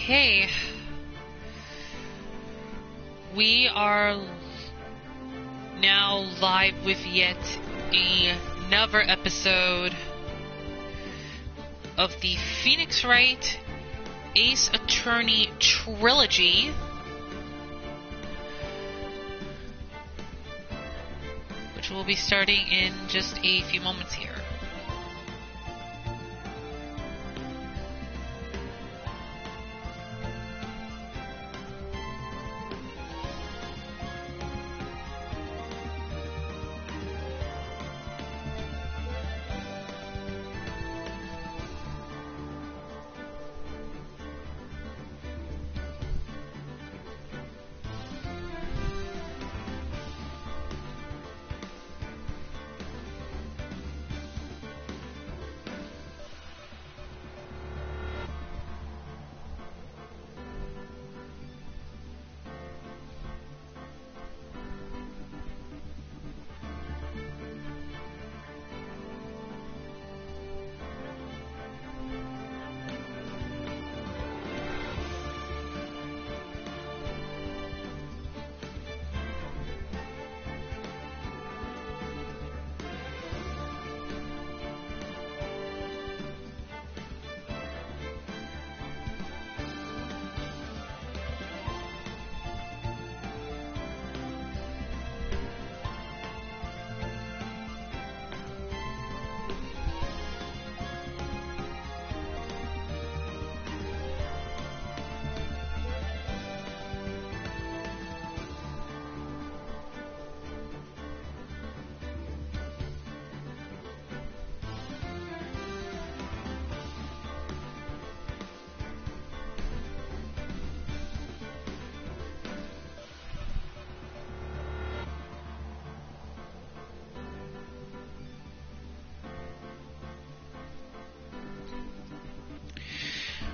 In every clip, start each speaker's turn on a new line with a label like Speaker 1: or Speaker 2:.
Speaker 1: Okay. We are now live with yet another episode of the Phoenix Wright Ace Attorney Trilogy. Which will be starting in just a few moments here.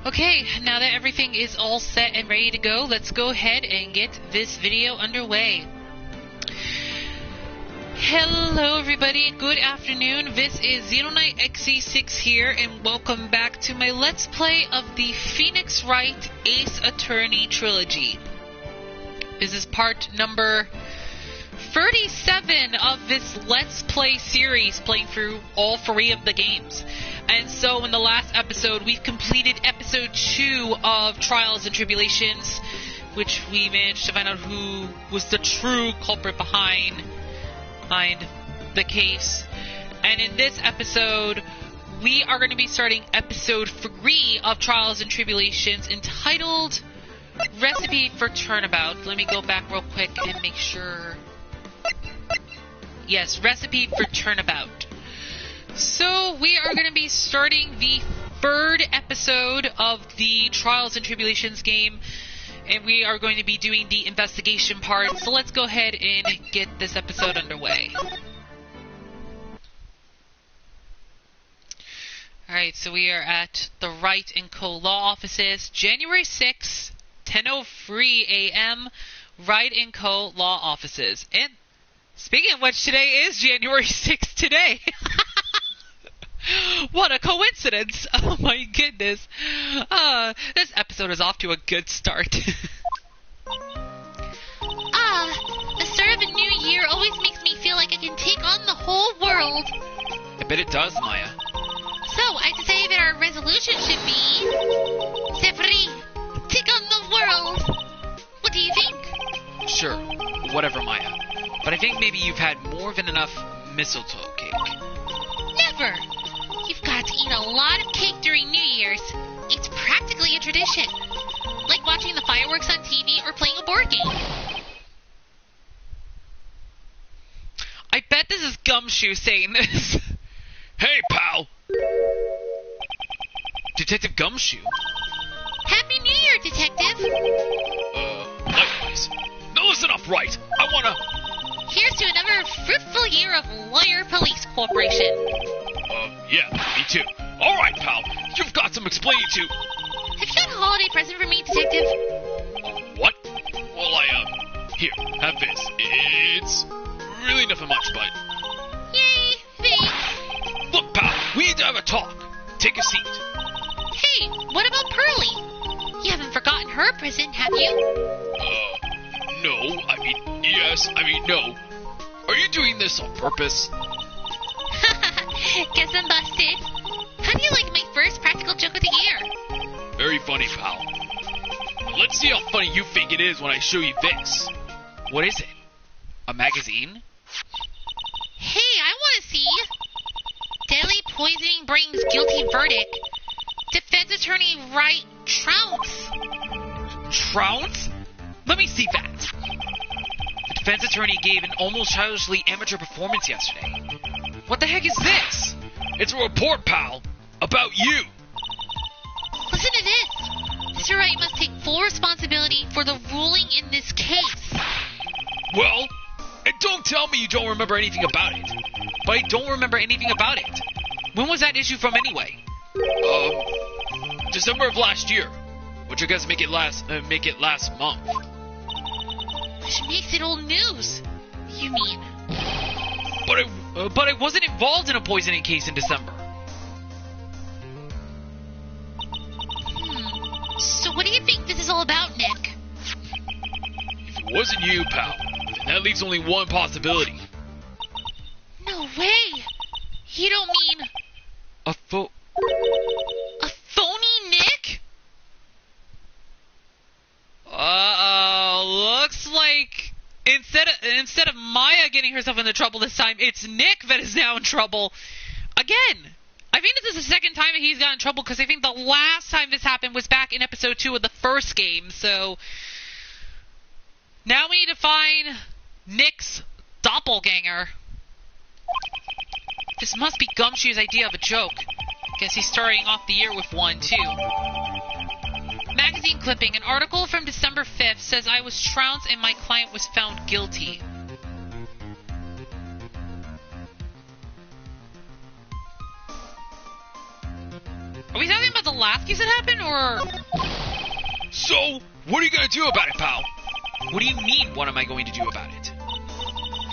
Speaker 1: Okay, now that everything is all set and ready to go, let's go ahead and get this video underway. Hello everybody, good afternoon. This is Xenoknight XE6 here, and welcome back to my Let's Play of the Phoenix Wright Ace Attorney Trilogy. This is part number 37 of this Let's Play series, playing through all 3 of the games. And so in the last episode, we've completed episode 2 of Trials and Tribulations, which we managed to find out who was the true culprit behind the case. And in this episode, we are going to be starting episode 3 of Trials and Tribulations, entitled Recipe for Turnabout. Let me go back real quick and make sure. Yes, Recipe for Turnabout. So we are going to be starting the 3rd episode of the Trials and Tribulations game, and we are going to be doing the investigation part. So let's go ahead and get this episode underway. Alright, so we are at the Wright & Co. Law Offices, January 6th, 10:03 a.m., Wright & Co. Law Offices. And speaking of which, today is January 6th today. What a coincidence! Oh my goodness. This episode is off to a good start.
Speaker 2: The start of a new year always makes me feel like I can take on the whole world.
Speaker 3: I bet it does, Maya.
Speaker 2: So, I say that our resolution should be... C'est free! Take on the world! What do you think?
Speaker 3: Sure, whatever, Maya. But I think maybe you've had more than enough mistletoe cake.
Speaker 2: Never! You've got to eat a lot of cake during New Year's. It's practically a tradition. Like watching the fireworks on TV or playing a board game.
Speaker 1: I bet this is Gumshoe saying this.
Speaker 3: Hey, pal! Detective Gumshoe?
Speaker 2: Happy New Year, Detective!
Speaker 3: Likewise. Now listen up, Wright. I wanna...
Speaker 2: Here's to another fruitful year of lawyer police cooperation.
Speaker 3: Yeah, me too. Alright, pal. You've got some explaining to...
Speaker 2: Have you got a holiday present for me, Detective?
Speaker 3: What? Well, here, have this. It's really nothing much, but...
Speaker 2: Yay, thanks.
Speaker 3: Look, pal, we need to have a talk. Take a seat.
Speaker 2: Hey, what about Pearlie? You haven't forgotten her prison, have you?
Speaker 3: No. Yes. No. Are you doing this on purpose?
Speaker 2: Guess I'm busted. How do you like my first practical joke of the year?
Speaker 3: Very funny, pal. Let's see how funny you think it is when I show you this.
Speaker 1: What is it? A magazine?
Speaker 2: Hey, I want to see. Deadly poisoning brings guilty verdict. Defense Attorney Wright trounce.
Speaker 1: Trounce? Let me see that. The defense attorney gave an almost childishly amateur performance yesterday. What the heck is this?
Speaker 3: It's a report, pal. About you.
Speaker 2: Listen to this. Mr. Wright must take full responsibility for the ruling in this case.
Speaker 3: Well, and don't tell me you don't remember anything about it.
Speaker 1: But I don't remember anything about it. When was that issue from anyway?
Speaker 3: December of last year. Which I guess make it last month.
Speaker 2: Which makes it old news. You mean?
Speaker 1: But I wasn't involved in a poisoning case in December.
Speaker 2: So what do you think this is all about, Nick?
Speaker 3: If it wasn't you, pal, then that leaves only one possibility.
Speaker 2: No way! You don't mean...
Speaker 1: A phony
Speaker 2: Nick?
Speaker 1: Looks like instead of Maya getting herself into trouble this time, it's Nick that is now in trouble again. I think this is the second time that he's got in trouble, because I think the last time this happened was back in episode 2 of the first game. So now we need to find Nick's doppelganger. This must be Gumshoe's idea of a joke. Guess he's starting off the year with one, too. Magazine clipping. An article from December 5th says I was trounced and my client was found guilty. Are we talking about the last case that happened, or...
Speaker 3: So, what are you going to do about it, pal?
Speaker 1: What do you mean, what am I going to do about it?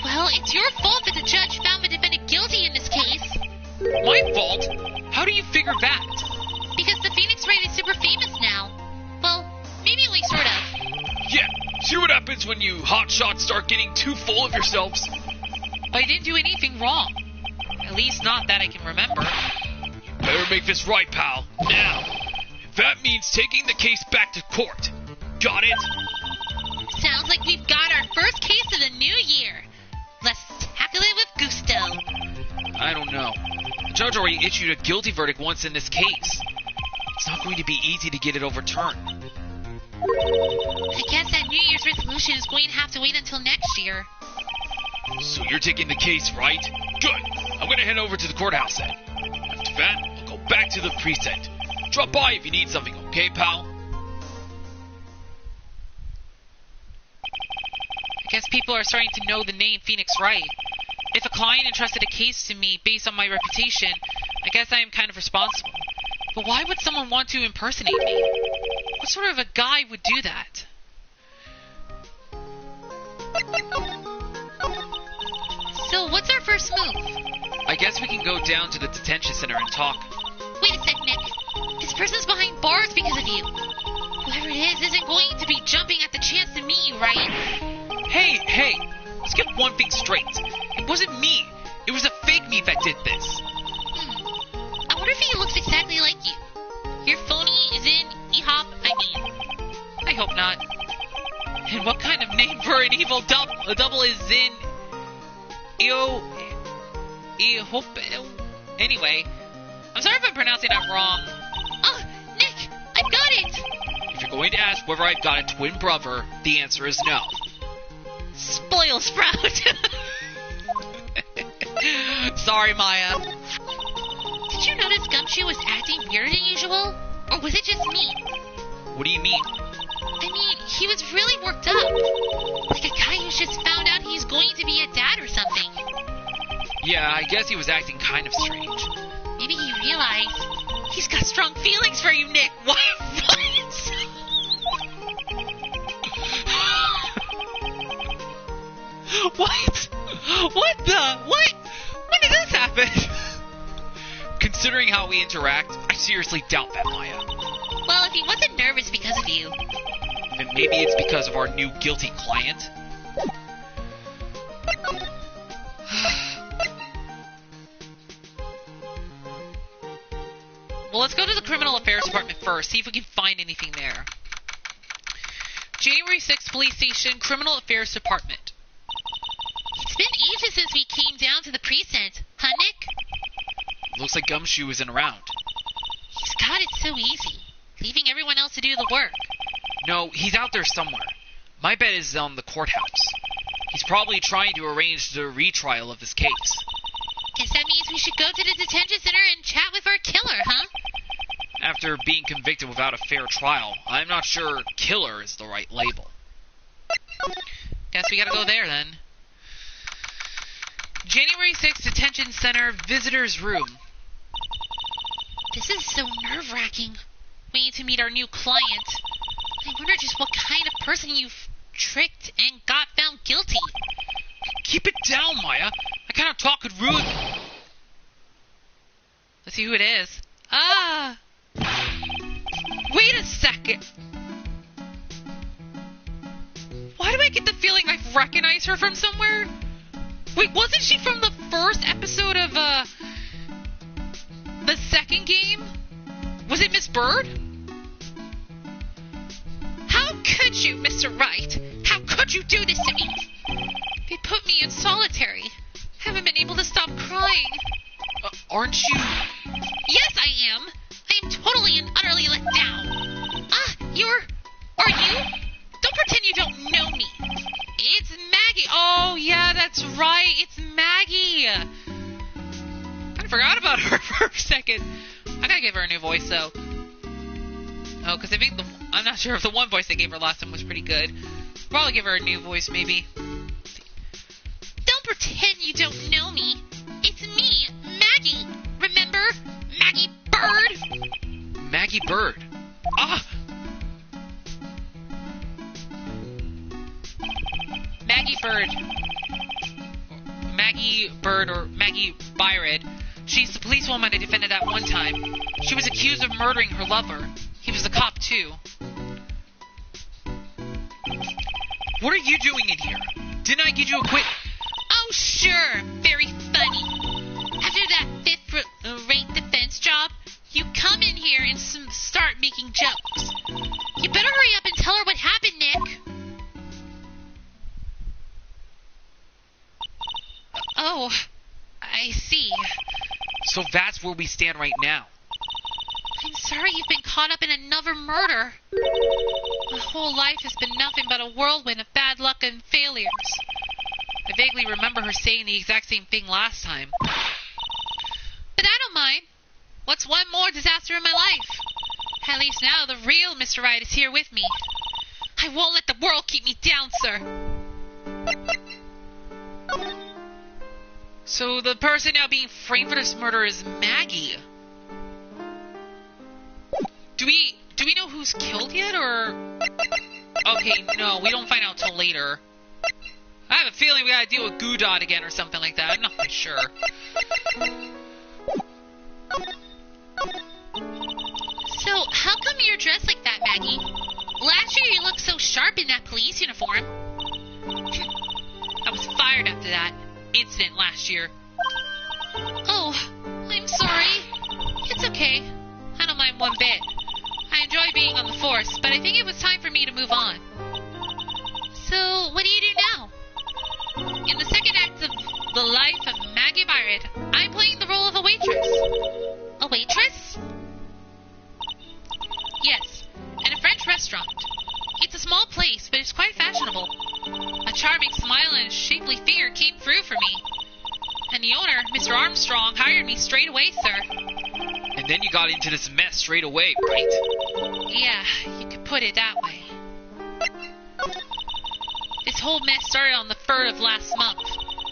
Speaker 2: Well, it's your fault that the judge found the defendant guilty in this case.
Speaker 1: My fault? How do you figure that?
Speaker 2: Because the Phoenix Wright is super famous now. Well, maybe only sort of.
Speaker 3: Yeah, see what happens when you hotshots start getting too full of yourselves?
Speaker 1: But I didn't do anything wrong. At least not that I can remember.
Speaker 3: You better make this right, pal. Now. If that means taking the case back to court. Got it?
Speaker 2: Sounds like we've got our first case of the new year. Let's tackle it with gusto.
Speaker 1: I don't know. The judge already issued a guilty verdict once in this case. It's not going to be easy to get it overturned.
Speaker 2: I guess that New Year's resolution is going to have to wait until next year.
Speaker 3: So you're taking the case, right? Good. I'm going to head over to the courthouse then. After that, I'll go back to the precinct. Drop by if you need something, okay, pal?
Speaker 1: I guess people are starting to know the name Phoenix Wright. If a client entrusted a case to me based on my reputation, I guess I am kind of responsible. But why would someone want to impersonate me? What sort of a guy would do that?
Speaker 2: So what's our first move?
Speaker 1: I guess we can go down to the detention center and talk.
Speaker 2: Wait a sec, Nick. This person's behind bars because of you. Whoever it is isn't going to be jumping at the chance to meet you, right?
Speaker 1: Hey, let's get one thing straight. It wasn't me. It was a fake me that did this.
Speaker 2: I wonder if he looks exactly like you. Your phony is in E-Hop,
Speaker 1: I hope not. And what kind of name for an evil double is in... Anyway, I'm sorry if I'm pronouncing that wrong.
Speaker 2: Oh, Nick, I've got it!
Speaker 1: If you're going to ask whether I've got a twin brother, the answer is no.
Speaker 2: Spoil Sprout!
Speaker 1: Sorry, Maya.
Speaker 2: Did you notice Gumshoe was acting weirder than usual? Or was it just me?
Speaker 1: What do you mean?
Speaker 2: I mean, he was really worked up. Like a guy who's just found out he's going to be a dad or something.
Speaker 1: Yeah, I guess he was acting kind of strange.
Speaker 2: Maybe he realized...
Speaker 1: He's got strong feelings for you, Nick. What? What? What the? What? When did this happen? Considering how we interact, I seriously doubt that, Maya.
Speaker 2: Well, if he wasn't nervous because of you,
Speaker 3: Then maybe it's because of our new guilty client?
Speaker 1: Well, let's go to the Criminal Affairs Department first, see if we can find anything there. January 6th Police Station, Criminal Affairs Department.
Speaker 2: It's been ages since we came down to the precinct, huh, Nick?
Speaker 3: Looks like Gumshoe isn't around.
Speaker 2: He's got it so easy, leaving everyone else to do the work.
Speaker 3: No, he's out there somewhere. My bet is on the courthouse. He's probably trying to arrange the retrial of this case.
Speaker 2: Guess that means we should go to the detention center and chat with our killer, huh?
Speaker 3: After being convicted without a fair trial, I'm not sure killer is the right label.
Speaker 1: Guess we gotta go there then. January 6th Detention Center Visitors Room.
Speaker 2: This is so nerve-wracking. We need to meet our new client. I wonder just what kind of person you've tricked and got found guilty.
Speaker 3: Keep it down, Maya. That kind of talk could ruin...
Speaker 1: Let's see who it is. Ah! Wait a second! Why do I get the feeling I've recognized her from somewhere? Wait, wasn't she from the first episode of, the second game? Was it Miss Bird? How could you, Mr. Wright? How could you do this to me? They put me in solitary. Haven't been able to stop crying.
Speaker 3: Aren't you...
Speaker 2: Yes, I am. I am totally and utterly let down. Are you? Don't pretend you don't know me. It's Maggie.
Speaker 1: Oh, yeah, that's right. It's Maggie. I forgot about her for a second. I gotta give her a new voice, though. Oh, because I think I'm not sure if the one voice they gave her last time was pretty good. Probably give her a new voice, maybe.
Speaker 2: Don't pretend you don't know me. It's me, Maggie. Remember? Maggie Bird.
Speaker 3: Maggie Bird. Ah!
Speaker 1: Maggie Bird. Maggie Bird or Maggie Byron. She's the policewoman I defended that one time. She was accused of murdering her lover. He was a cop, too.
Speaker 3: What are you doing in here? Didn't I give you a quick...
Speaker 2: Oh, sure. Very funny. After that fifth-rate defense job, you come in here and start making jokes. You better hurry up and tell her what happened, Nick. Oh, I see.
Speaker 3: So that's where we stand right now.
Speaker 2: I'm sorry you've been caught up in another murder. My whole life has been nothing but a whirlwind of bad luck and failures.
Speaker 1: I vaguely remember her saying the exact same thing last time.
Speaker 2: But I don't mind. What's one more disaster in my life? At least now the real Mr. Wright is here with me. I won't let the world keep me down, sir.
Speaker 1: So the person now being framed for this murder is Maggie. Do we know who's killed yet, or... Okay, no, we don't find out till later. I have a feeling we gotta deal with Goodot again or something like that. I'm not quite sure.
Speaker 2: So, how come you're dressed like that, Maggie? Last year you looked so sharp in that police uniform.
Speaker 1: I was fired after that incident last year.
Speaker 2: Oh, I'm sorry. It's okay. I don't mind one bit. I enjoy being on the force, but I think it was time for me to move on. So, what do you do now? In the second act of The Life of Maggie Byron, I'm playing the role of a waitress. A waitress? Yes, in a French restaurant. It's a small place, but it's quite fashionable. A charming smile and a shapely figure came through for me. And the owner, Mr. Armstrong, hired me straight away, sir.
Speaker 3: And then you got into this mess straight away, right?
Speaker 2: Yeah, you could put it that way. This whole mess started on the 3rd of last month,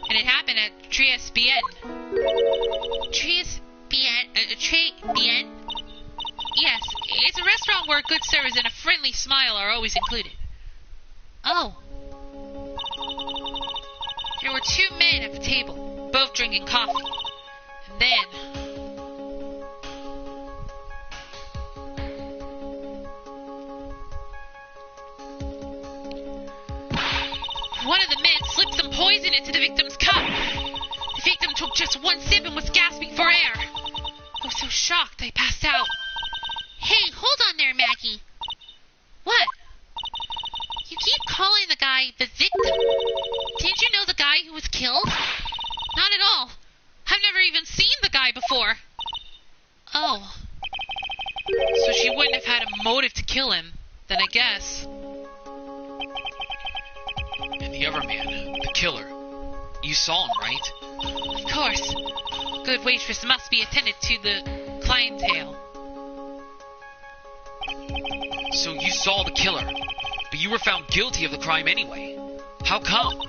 Speaker 2: and it happened at Tres Bien. Tres Bien? Yes, it's a restaurant where good service and a friendly smile are always included. Oh. There were 2 men at the table, both drinking coffee. And then... One of the men slipped some poison into the victim's cup. The victim took just one sip and was gasping for air. I was so shocked I passed out. Hey, hold on there, Maggie. What? You keep calling the guy the victim. Didn't you know the guy who was killed? Not at all. I've never even seen the guy before. Oh.
Speaker 1: So she wouldn't have had a motive to kill him, then I guess.
Speaker 3: And the other man, the killer, you saw him, right?
Speaker 2: Of course. Good waitress must be attended to the clientele.
Speaker 3: So you saw the killer, but you were found guilty of the crime anyway. How come?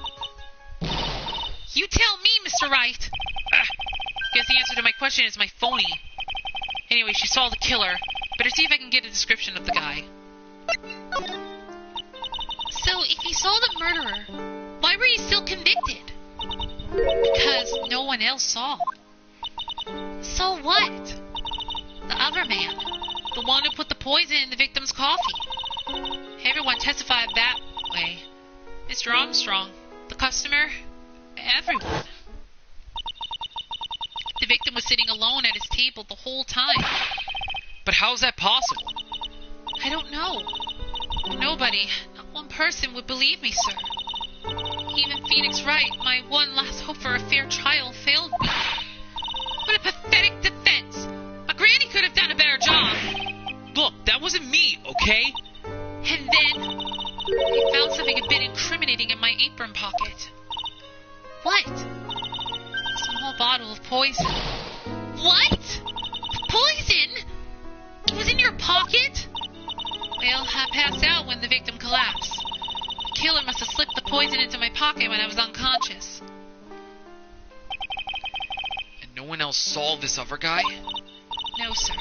Speaker 2: You tell me, Mr. Wright.
Speaker 1: Guess the answer to my question is my phony. Anyway, she saw the killer. Better see if I can get a description of the guy.
Speaker 2: So, if you saw the murderer, why were you still convicted?
Speaker 1: Because no one else saw.
Speaker 2: So what?
Speaker 1: The other man. The one who put the poison in the victim's coffee. Everyone testified that way. Mr. Armstrong, the customer, everyone. The victim was sitting alone at his table the whole time.
Speaker 3: But how's that possible?
Speaker 1: I don't know. Nobody, not one person would believe me, sir. Even Phoenix Wright, my one last hope for a fair trial, failed me.
Speaker 2: What a pathetic defense! A granny could have done a better job.
Speaker 3: Look, that wasn't me, okay?
Speaker 1: And then, I found something a bit incriminating in my apron pocket.
Speaker 2: What?
Speaker 1: A small bottle of poison.
Speaker 2: What? Poison? It was in your pocket?
Speaker 1: Well, I passed out when the victim collapsed. The killer must have slipped the poison into my pocket when I was unconscious.
Speaker 3: And no one else saw this other guy?
Speaker 1: No, sir.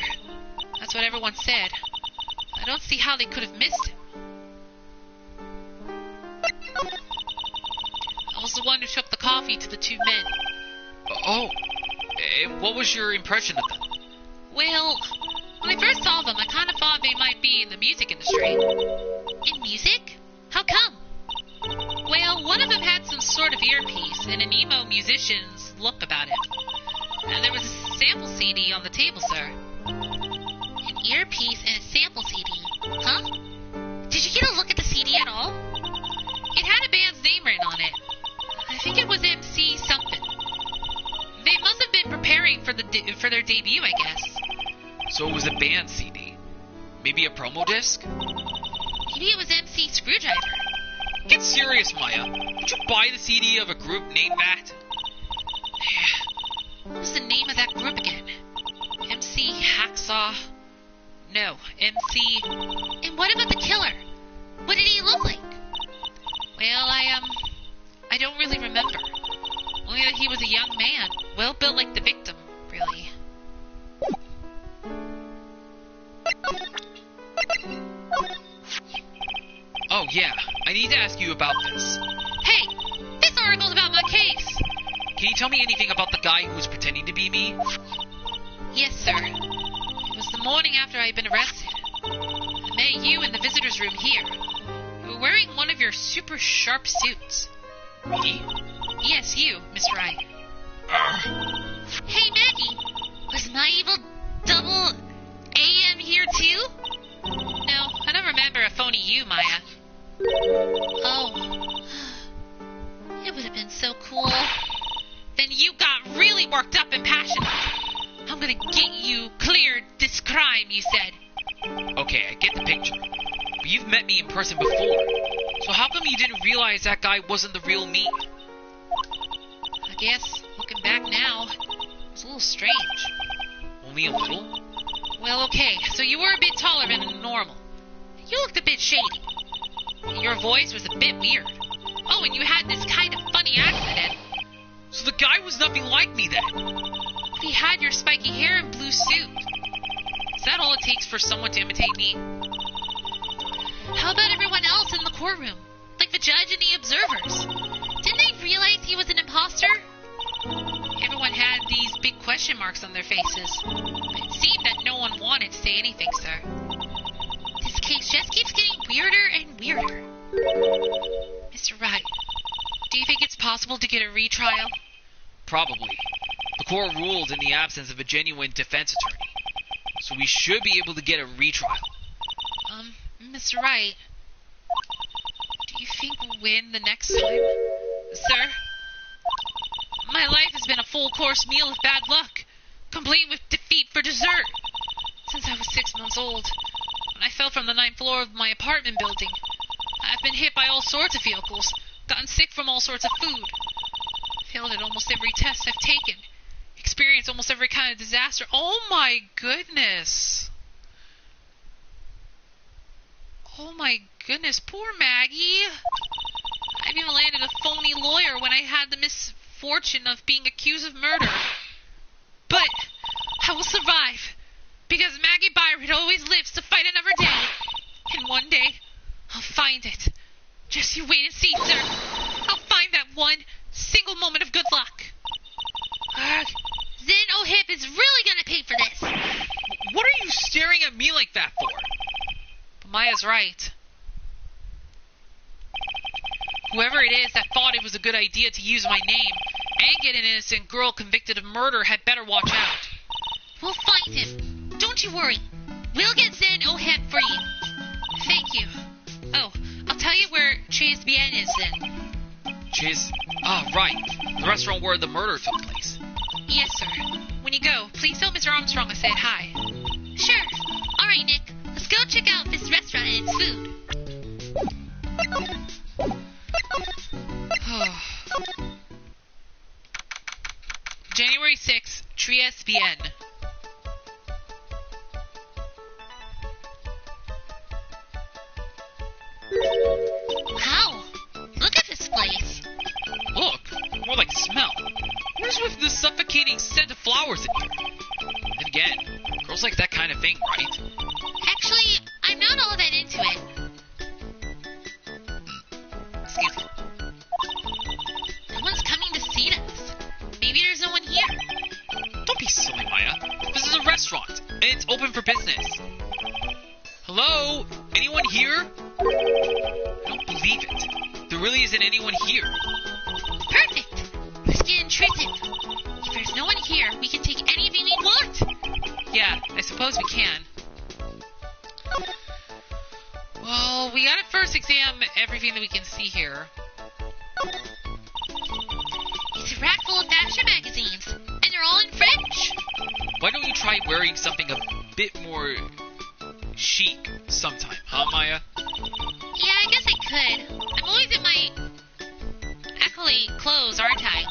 Speaker 1: That's what everyone said. I don't see how they could have missed him. I was the one who took the coffee to the two men.
Speaker 3: Oh, and what was your impression of them?
Speaker 1: Well, when I first saw them, I kind of thought they might be in the music industry.
Speaker 2: In music? How come?
Speaker 1: Well, one of them had some sort of earpiece and an emo musician's look about him. And there was a sample CD on the table, sir.
Speaker 2: An earpiece and a sample CD? Huh? Did you get a look at the CD at all?
Speaker 1: It had a band's name written on it. I think it was MC something. They must have been preparing for their debut, I guess.
Speaker 3: So it was a band CD? Maybe a promo disc?
Speaker 2: Maybe it was MC Screwdriver.
Speaker 3: Get serious, Maya. Would you buy the CD of a group named that?
Speaker 1: What was the name of that group again? MC Hacksaw? No, MC...
Speaker 2: And what about the killer? What did he look like?
Speaker 1: Well, I don't really remember. Only that he was a young man, well built like the victim, really.
Speaker 3: Oh yeah, I need to ask you about this.
Speaker 2: Hey, this article's about my case.
Speaker 3: Can you tell me anything about the guy who was pretending to be me?
Speaker 1: Yes, sir. It was the morning after I had been arrested. I met you in the visitor's room here. You were wearing one of your super sharp suits.
Speaker 3: Me?
Speaker 1: Yes, you, Miss Wright.
Speaker 2: Hey, Maggie, was my evil double AM here too?
Speaker 1: No, I don't remember a phony you, Maya.
Speaker 2: Oh. It would have been so cool.
Speaker 1: Then you got really worked up and passionate. I'm gonna get you cleared this crime, you said.
Speaker 3: Okay, I get the picture. But you've met me in person before. So how come you didn't realize that guy wasn't the real me?
Speaker 1: I guess, looking back now, it's a little strange.
Speaker 3: Only a little?
Speaker 1: Well, okay, so you were a bit taller than normal. You looked a bit shady. Your voice was a bit weird. Oh, and you had this kind of funny accent.
Speaker 3: So the guy was nothing like me then?
Speaker 1: But he had your spiky hair and blue suit. Is that all it takes for someone to imitate me?
Speaker 2: How about everyone else in the courtroom? Like the judge and the observers? Didn't they realize he was an imposter?
Speaker 1: Everyone had these big question marks on their faces. But it seemed that no one wanted to say anything, sir.
Speaker 2: This case just keeps getting weirder and weirder.
Speaker 1: Mr. Wright,
Speaker 2: Do you think it's possible to get a retrial?
Speaker 3: Probably. The court ruled in the absence of a genuine defense attorney. So we should be able to get a retrial.
Speaker 2: Mr. Wright, do you think we'll win the next time? Sir? My life has been a full-course meal of bad luck, complete with defeat for dessert. Since I was 6 months old, when I fell from the 9th floor of my apartment building, I've been hit by all sorts of vehicles, gotten sick from all sorts of food, failed at almost every test I've taken, experienced almost every kind of disaster.
Speaker 1: Oh my goodness. Oh my goodness, poor Maggie. I've even landed a phony lawyer when I had the misfortune of being accused of murder. But I will survive, because Maggie Byron always lives to fight another day. And one day, I'll find it. Just you wait and see, sir. I'll find that one single moment of good luck.
Speaker 2: Zen O'Hip is really gonna pay for this.
Speaker 3: What are you staring at me like that for?
Speaker 1: But Maya's right. Whoever it is that thought it was a good idea to use my name and get an innocent girl convicted of murder had better watch out.
Speaker 2: We'll find him. Don't you worry. We'll get Zen O'Hip for you. Thank you.
Speaker 1: Oh, I'll tell you where Chez Bien is then.
Speaker 3: Chez? Ah, right. The restaurant where the murder took place.
Speaker 1: Yes, sir. When you go, please tell Mr. Armstrong I said hi.
Speaker 2: Sure. All right, Nick. Let's go check out this restaurant and its food.
Speaker 1: January 6th, Chez Bien.
Speaker 2: Wow. Look at this place.
Speaker 3: Look, more like smell. What is with the suffocating scent of flowers in here? And again, girls like that kind of thing, right?
Speaker 2: Actually, I'm not all that into it.
Speaker 1: Excuse me.
Speaker 2: No one's coming to see us. Maybe there's no one here.
Speaker 3: Don't be silly, Maya. This is a restaurant, and it's open for business. Hello? Anyone here? I don't believe it. There really isn't anyone here.
Speaker 2: Perfect. Let's get intrusive. If there's no one here, we can take anything we want.
Speaker 1: Yeah, I suppose we can. Well, we gotta first examine everything that we can see here.
Speaker 2: It's a rack full of fashion magazines, and they're all in French.
Speaker 3: Why don't you try wearing something a bit more chic sometime, huh, Maya?
Speaker 2: Yeah, I guess I could. I'm always in my accolade clothes, aren't I?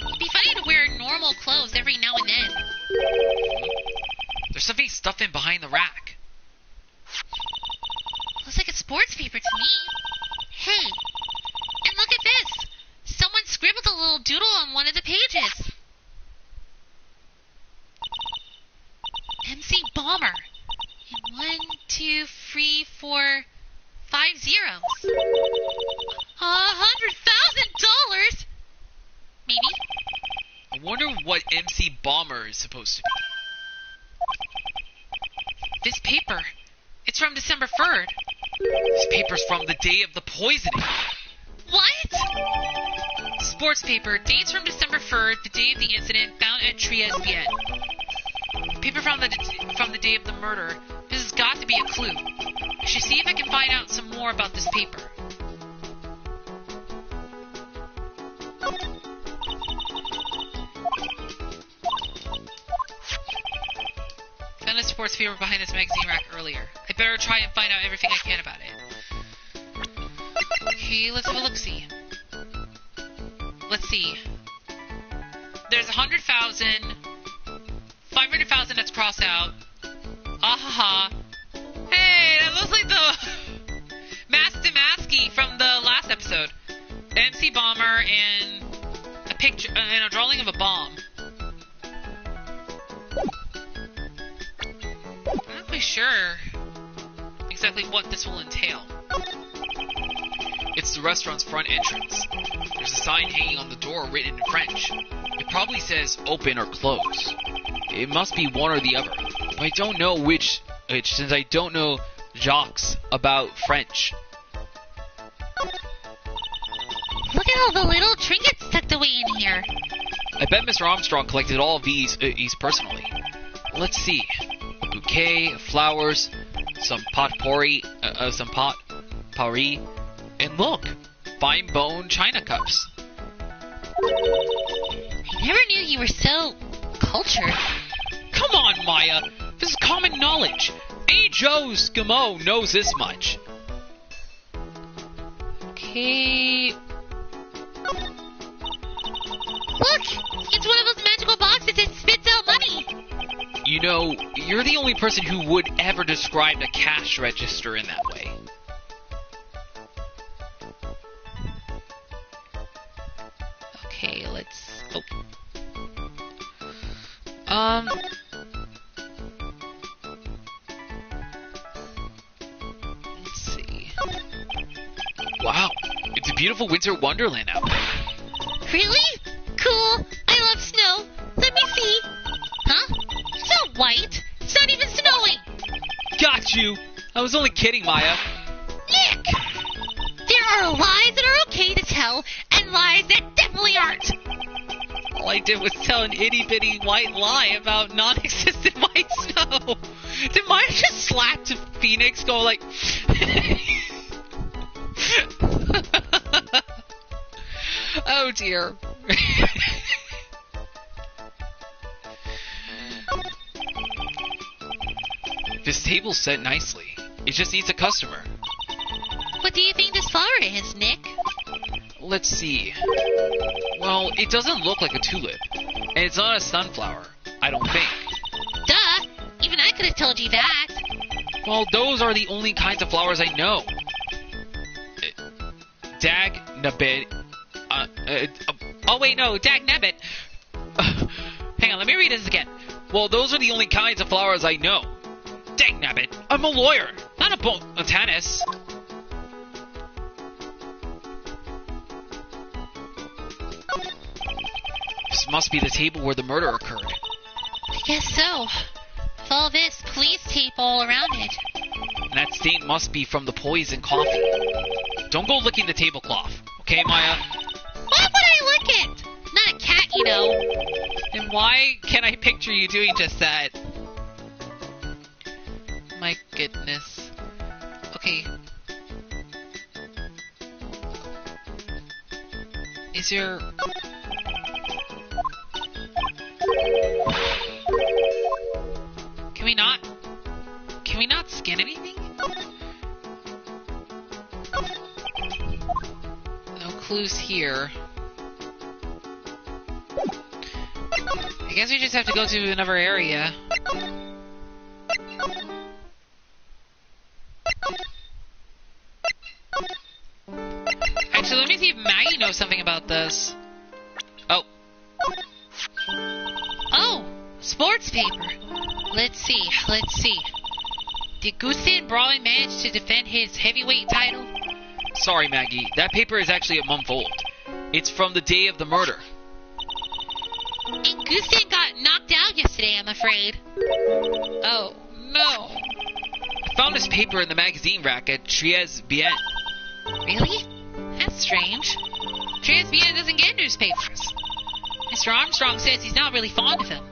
Speaker 2: It'd be funny to wear normal clothes every now and then.
Speaker 3: There's something stuffed in behind the rack.
Speaker 2: Looks like a sports paper to me. Hey, and look at this. Someone scribbled a little doodle on one of the pages. MC Bomber. And 1, 2, 3, 4, 5 zeros. $100,000. Maybe.
Speaker 3: I wonder what MC Bomber is supposed to be.
Speaker 1: This paper, it's from December 3rd.
Speaker 3: This paper's from the day of the poisoning.
Speaker 2: What?
Speaker 1: Sports paper, dates from December 3rd, the day of the incident, found at Chez Bien. Paper from the day of the murder. This has got to be a clue. I should see if I can find out some more about this paper. Found a sports paper behind this magazine rack earlier. I better try and find out everything I can about it. Okay, let's have a look-see. Let's see. There's 100,000, 500,000 that's crossed out. Ah ha ha. Hey, that looks like the Mask-to-Masky from the last episode. MC Bomber and a picture and a drawing of a bomb. I'm not quite sure exactly what this will entail.
Speaker 3: It's the restaurant's front entrance. There's a sign hanging on the door written in French. It probably says open or close. It must be one or the other. But I don't know which, since I don't know Jacques about French.
Speaker 2: Look at all the little trinkets tucked away in here.
Speaker 3: I bet Mr. Armstrong collected all of these personally. Let's see. A bouquet of flowers, some potpourri, and look, fine bone china cups.
Speaker 2: I never knew you were so cultured.
Speaker 3: Come on, Maya. This is common knowledge. Any Joe Skimo knows this much.
Speaker 1: Okay.
Speaker 2: Look! It's one of those magical boxes that spits out money!
Speaker 3: You know, you're the only person who would ever describe a cash register in that way.
Speaker 1: Okay, let's... Oh. Let's see.
Speaker 3: Wow, it's a beautiful winter wonderland out there.
Speaker 2: Really? Cool. I love snow. Let me see. Huh? It's not white. It's not even snowing.
Speaker 3: Got you. I was only kidding, Maya.
Speaker 2: Nick! There are lies that are okay to tell, and lies that definitely aren't.
Speaker 1: All I did was tell an itty-bitty white lie about non-existent white snow. Did Maya just slap to Phoenix, go like... Oh dear.
Speaker 3: This table's set nicely. It just needs a customer.
Speaker 2: What do you think this flower is, Nick?
Speaker 3: Let's see. Well, it doesn't look like a tulip. And it's not a sunflower, I don't think.
Speaker 2: Duh! Even I could have told you that.
Speaker 3: Well, those are the only kinds of flowers I know. Dag nabbit.
Speaker 1: Oh wait, no, dag nabbit. Hang on, let me read this again.
Speaker 3: Well, those are the only kinds of flowers I know. Dag nabbit. I'm a lawyer, not a botanist. This must be the table where the murder occurred.
Speaker 2: I guess so. With all this police tape all around it.
Speaker 3: And that stain must be from the poison coffee. Don't go licking the tablecloth, okay, Maya?
Speaker 2: Why would I lick it? Not a cat, you know.
Speaker 1: And why can I picture you doing just that? My goodness. Okay. Is your... Can we not scan anything? No clues here. I guess we just have to go to another area. Actually, let me see if Maggie knows something about this. Oh.
Speaker 2: Oh! Sports paper. Let's see. Did Gusten Brawlin manage to defend his heavyweight title?
Speaker 3: Sorry, Maggie. That paper is actually a month old. It's from the day of the murder.
Speaker 2: And Gusten got knocked out yesterday, I'm afraid.
Speaker 1: Oh, no.
Speaker 3: I found this paper in the magazine rack at Triez Bien.
Speaker 2: Really?
Speaker 1: That's strange. Transbien doesn't get newspapers. Mr. Armstrong says he's not really fond of him.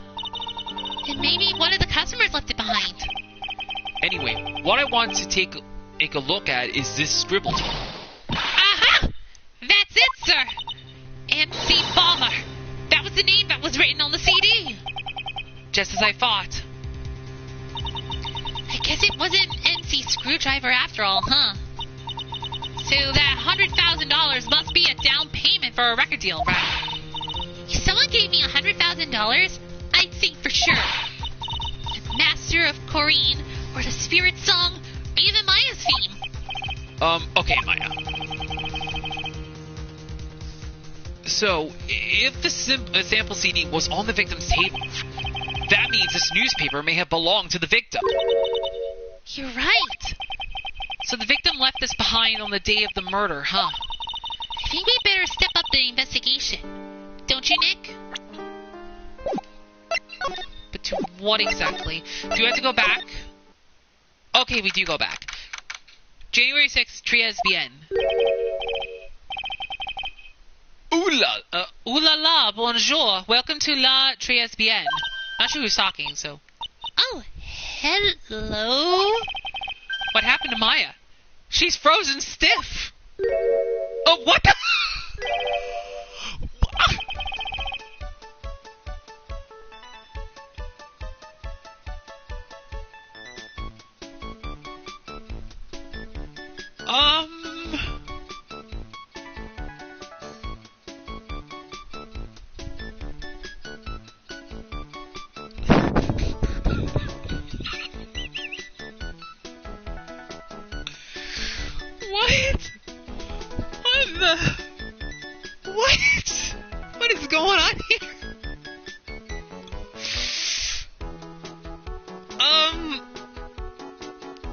Speaker 2: Then maybe one of the customers left it behind.
Speaker 3: Anyway, what I want to take a look at is this scribbled.
Speaker 2: Aha! That's it, sir! MC Balmer. That was the name that was written on the CD.
Speaker 1: Just as I thought.
Speaker 2: I guess it wasn't MC Screwdriver after all, huh? So that $100,000 must be a down payment for a record deal, right? If someone gave me $100,000, I'd sing for sure. The Master of Corrine, or the Spirit Song, or even Maya's theme.
Speaker 3: Okay, Maya. So, if the sample CD was on the victim's table, that means this newspaper may have belonged to the victim.
Speaker 2: You're right.
Speaker 1: So the victim left this behind on the day of the murder, huh?
Speaker 2: I think we better step up the investigation. Don't you, Nick?
Speaker 1: But to what exactly? Do we have to go back? Okay, we do go back. January 6th, Triez Bien. Ooh la la, bonjour. Welcome to La Tres Bien. Not sure who's talking, so.
Speaker 2: Oh, hello?
Speaker 1: What happened to Maya? She's frozen stiff. Oh, what the? What is going on here?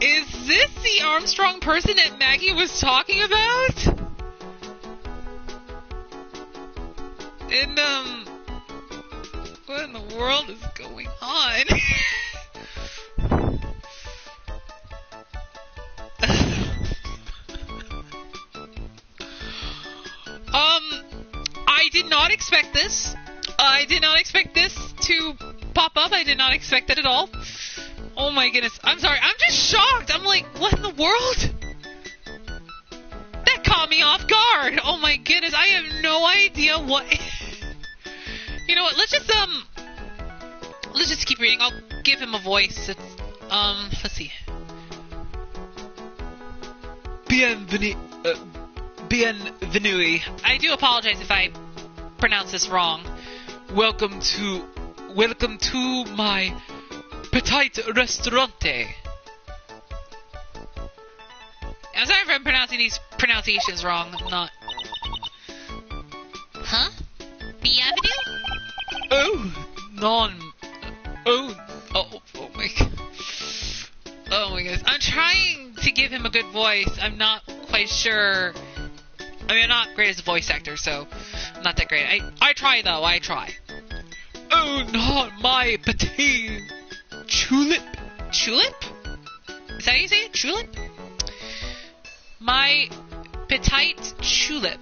Speaker 1: Is this the Armstrong person that Maggie was talking about? And, what in the world is going on? I did not expect this. I did not expect this to pop up. I did not expect it at all. Oh my goodness. I'm sorry. I'm just shocked. I'm like, what in the world? That caught me off guard. Oh my goodness. I have no idea what... You know what? Let's just keep reading. I'll give him a voice. It's, let's see. Bienvenue. I do apologize if I pronounce this wrong. Welcome to my petit restaurante. I'm sorry if I'm pronouncing these pronunciations wrong. I'm not.
Speaker 2: Huh? Bienvenue?
Speaker 1: Oh my god. Oh my goodness. I'm trying to give him a good voice. I'm not quite sure. I mean, I'm not great as a voice actor, so I'm not that great. I try though, I try. Oh, not my petit tulip. Tulip? Is that how you say it? Tulip? My petite tulip.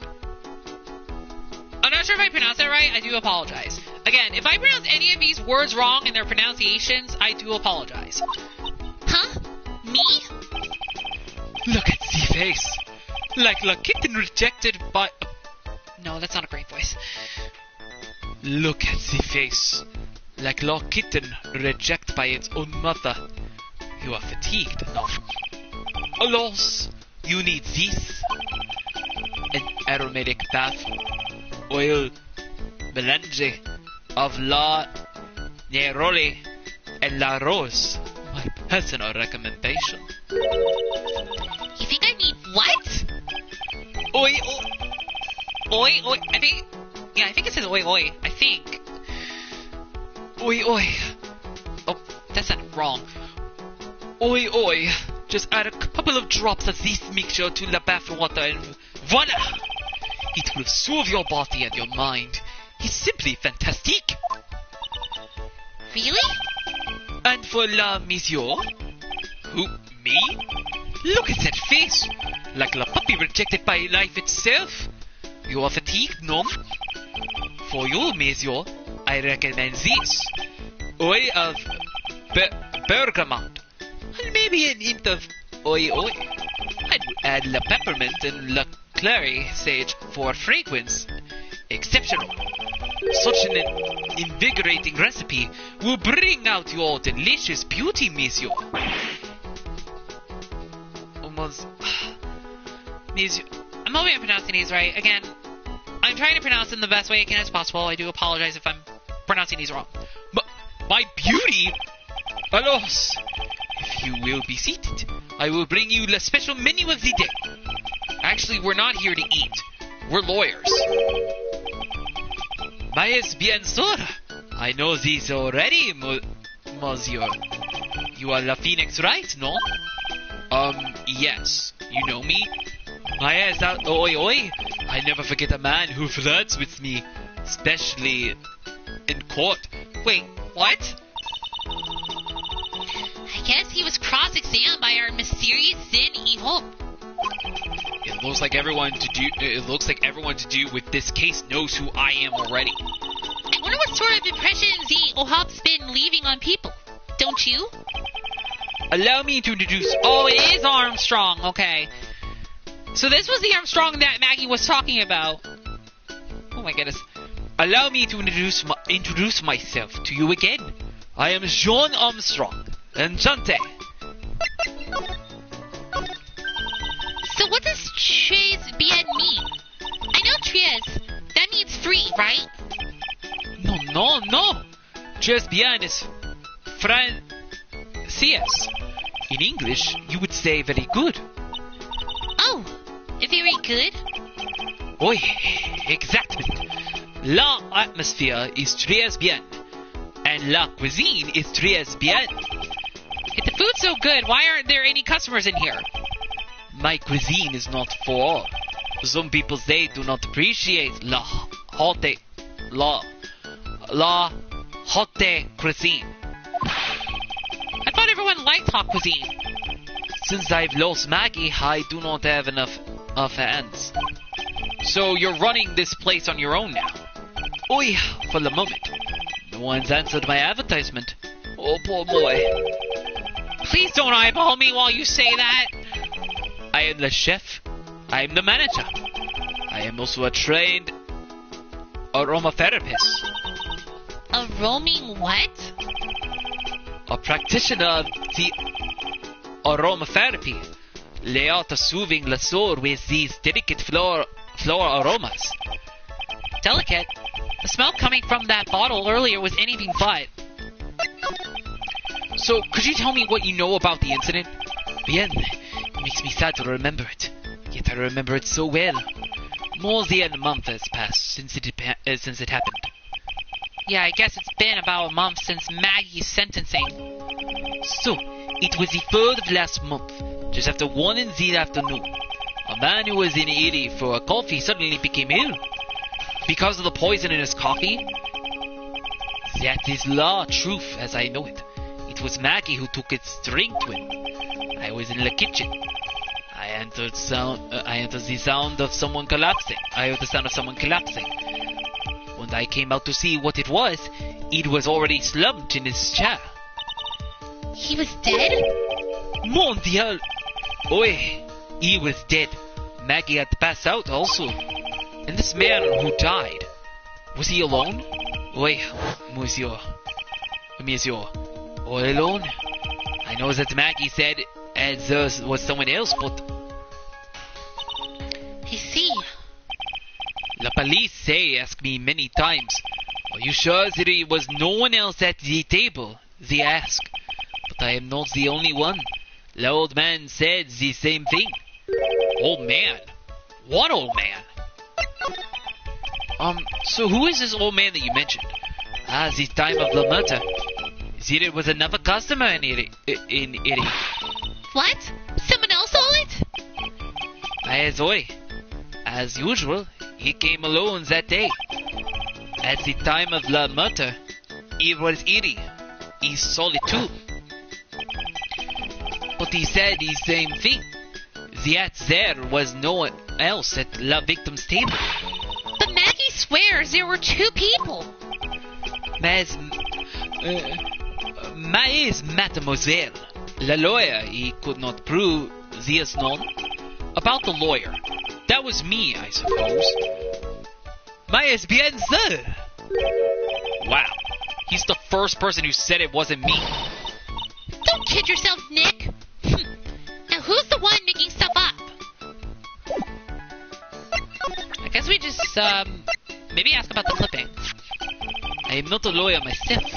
Speaker 1: I'm not sure if I pronounced that right. I do apologize. Again, if I pronounce any of these words wrong in their pronunciations, I do apologize.
Speaker 2: Huh? Me?
Speaker 1: Look at the face. Like a kitten rejected by... No, that's not a great voice. Look at the face. Like a kitten rejected by its own mother. You are fatigued, no? Alas, you need this. An aromatic bath oil melange of La Neroli and La Rose. My personal recommendation.
Speaker 2: You think I need what?
Speaker 1: Oi, oi. I think it says oi, oi. I think. Oi, oi. Oh, that sounded wrong. Oi, oi. Just add a couple of drops of this mixture to the bath water and voila! It will soothe your body and your mind. It's simply fantastic.
Speaker 2: Really?
Speaker 1: And for la monsieur? Who, me? Look at that face! Like a puppy rejected by life itself. You are fatigued, no? For you, monsieur, I recommend this. Oil of bergamot. And maybe an hint of oil. I would add la peppermint and la clary sage for fragrance. Exceptional. Such an invigorating recipe will bring out your delicious beauty, monsieur. Monsieur. I'm hoping I'm pronouncing these right. Again, I'm trying to pronounce them the best way I can as possible. I do apologize if I'm pronouncing these wrong. But my beauty? Alas, if you will be seated, I will bring you the special menu of the day. Actually, we're not here to eat. We're lawyers. Mais bien sûr. I know this already, monsieur. You are La Phoenix Wright, no? Yes. You know me? Yes, oi. I never forget a man who flirts with me, especially in court. Wait, what?
Speaker 2: I guess he was cross-examined by our mysterious Zen Ihop.
Speaker 1: In
Speaker 3: It looks like everyone to do with this case knows who I am already.
Speaker 2: I wonder what sort of impressions the Ohop's been leaving on people. Don't you?
Speaker 3: Allow me to introduce...
Speaker 1: Oh, it is Armstrong. Okay. So this was the Armstrong that Maggie was talking about. Oh my goodness.
Speaker 3: Allow me to introduce myself to you again. I am Jean Armstrong. Enchanté.
Speaker 2: So what does tres bien mean? I know tres. That means 3, right?
Speaker 3: No. Tres bien is Francés. In English, you would say very good.
Speaker 2: Oh, very good.
Speaker 3: Oui, exactly. La atmosphere is très bien, and la cuisine is très bien.
Speaker 1: If the food's so good, why aren't there any customers in here?
Speaker 3: My cuisine is not for all. Some people say do not appreciate la haute cuisine.
Speaker 1: I thought everyone liked hot cuisine.
Speaker 3: Since I've lost Maggie, I do not have enough hands. So you're running this place on your own now? Oi, for the moment. No one's answered my advertisement. Oh, poor boy.
Speaker 1: Please don't eyeball me while you say that.
Speaker 3: I am the chef. I am the manager. I am also a trained aromatherapist.
Speaker 2: A roaming what?
Speaker 3: A practitioner of the aromatherapy. Lay out a soothing le soul with these delicate floral aromas.
Speaker 1: Delicate? The smell coming from that bottle earlier was anything but.
Speaker 3: So, could you tell me what you know about the incident? Bien. It makes me sad to remember it. Yet I remember it so well. More than a month has passed since it happened.
Speaker 1: Yeah, I guess it's been about a month since Maggie's sentencing.
Speaker 3: So, it was the 3rd of last month, just after 1 in the afternoon. A man who was in Erie for a coffee suddenly became ill. Because of the poison in his coffee? That is la truth as I know it. It was Maggie who took its drink to him. I was in the kitchen. I entered the sound of someone collapsing. I heard the sound of someone collapsing. When I came out to see what it was already slumped in his chair.
Speaker 2: He was dead?
Speaker 3: Mon Dieu! Oi, he was dead. Maggie had passed out also. And this man who died, was he alone? Oi, monsieur. All alone? I know that Maggie said there was someone else, but...
Speaker 2: I see.
Speaker 3: The police asked me many times, are you sure there was no one else at the table? They asked. But I am not the only one. The old man said the same thing. Old man? What old man? So who is this old man that you mentioned? The time of the murder. There was another customer in Erie.
Speaker 2: What? Someone else saw it?
Speaker 3: As usual, he came alone that day. At the time of the murder, it was Erie. He saw it too. But he said the same thing. That there was no one else at the victim's table.
Speaker 2: But Maggie swears there were 2 people.
Speaker 3: Mademoiselle. The lawyer, he could not prove this none. About the lawyer. That was me, I suppose. Mais bien sûr. Wow. He's the first person who said it wasn't me.
Speaker 2: Don't kid yourself, Nick. Now who's the one making stuff up?
Speaker 1: I guess we just, maybe ask about the clipping.
Speaker 3: I am not a lawyer myself.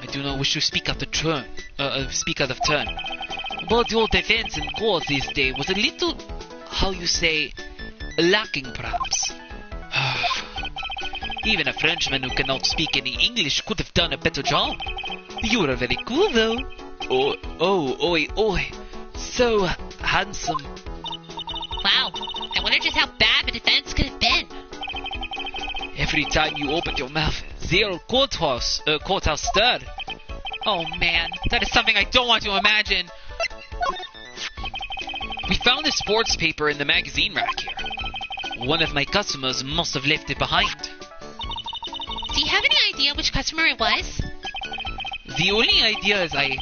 Speaker 3: I do not wish to speak out of turn. But your defense in court this day was a little, how you say, lacking perhaps. Even a Frenchman who cannot speak any English could have done a better job. You were very cool though. Oh, so handsome.
Speaker 2: Wow, I wonder just how bad the defense could have been.
Speaker 3: Every time you opened your mouth, the old courthouse stirred.
Speaker 1: Oh man, that is something I don't want to imagine.
Speaker 3: We found this sports paper in the magazine rack here. One of my customers must have left it behind.
Speaker 2: Do you have any idea which customer it was?
Speaker 3: The only idea is I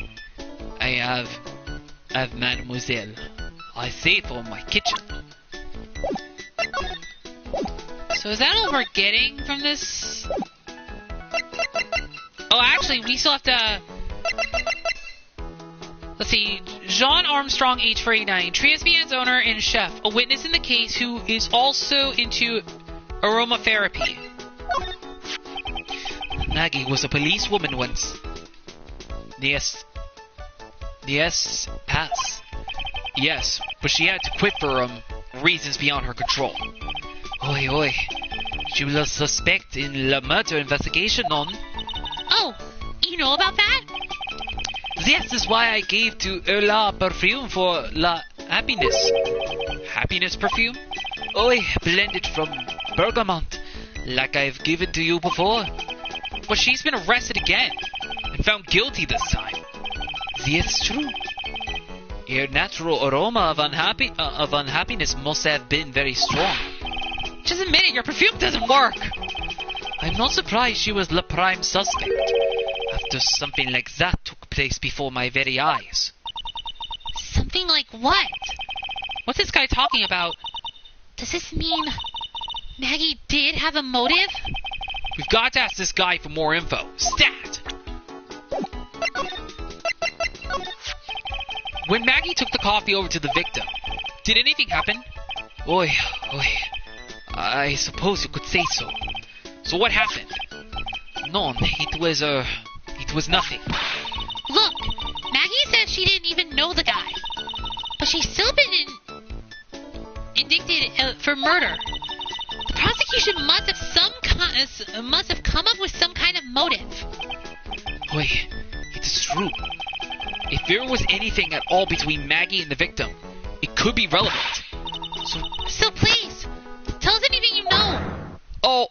Speaker 3: have Mademoiselle. I save for my kitchen.
Speaker 1: So is that all we're getting from this? Oh, actually, we still have to... Let's see. Jean Armstrong, age 49, Trias owner and chef, a witness in the case who is also into aromatherapy.
Speaker 3: Maggie was a policewoman once. Yes, pass. Yes, but she had to quit for reasons beyond her control. Oi. She was a suspect in the murder investigation on...
Speaker 2: Oh, you know about that?
Speaker 3: This is why I gave to her la perfume for la happiness. Happiness perfume? Oi, blended from bergamot, like I've given to you before.
Speaker 1: But she's been arrested again, and found guilty this time.
Speaker 3: Yes, true. Her natural aroma of unhappiness must have been very strong.
Speaker 1: Just admit it, your perfume doesn't work.
Speaker 3: I'm not surprised she was the prime suspect, after something like that took place before my very eyes.
Speaker 2: Something like what?
Speaker 1: What's this guy talking about?
Speaker 2: Does this mean Maggie did have a motive?
Speaker 3: We've got to ask this guy for more info. Stat!
Speaker 1: When Maggie took the coffee over to the victim, did anything happen?
Speaker 3: Oi. I suppose you could say so.
Speaker 1: So what happened?
Speaker 3: None. It was nothing.
Speaker 2: Look, Maggie says she didn't even know the guy, but she's still been indicted for murder. The prosecution must have come up with some kind of motive.
Speaker 3: Oi, it is true. If there was anything at all between Maggie and the victim, it could be relevant.
Speaker 2: So please, tell us anything you know.
Speaker 1: Oh,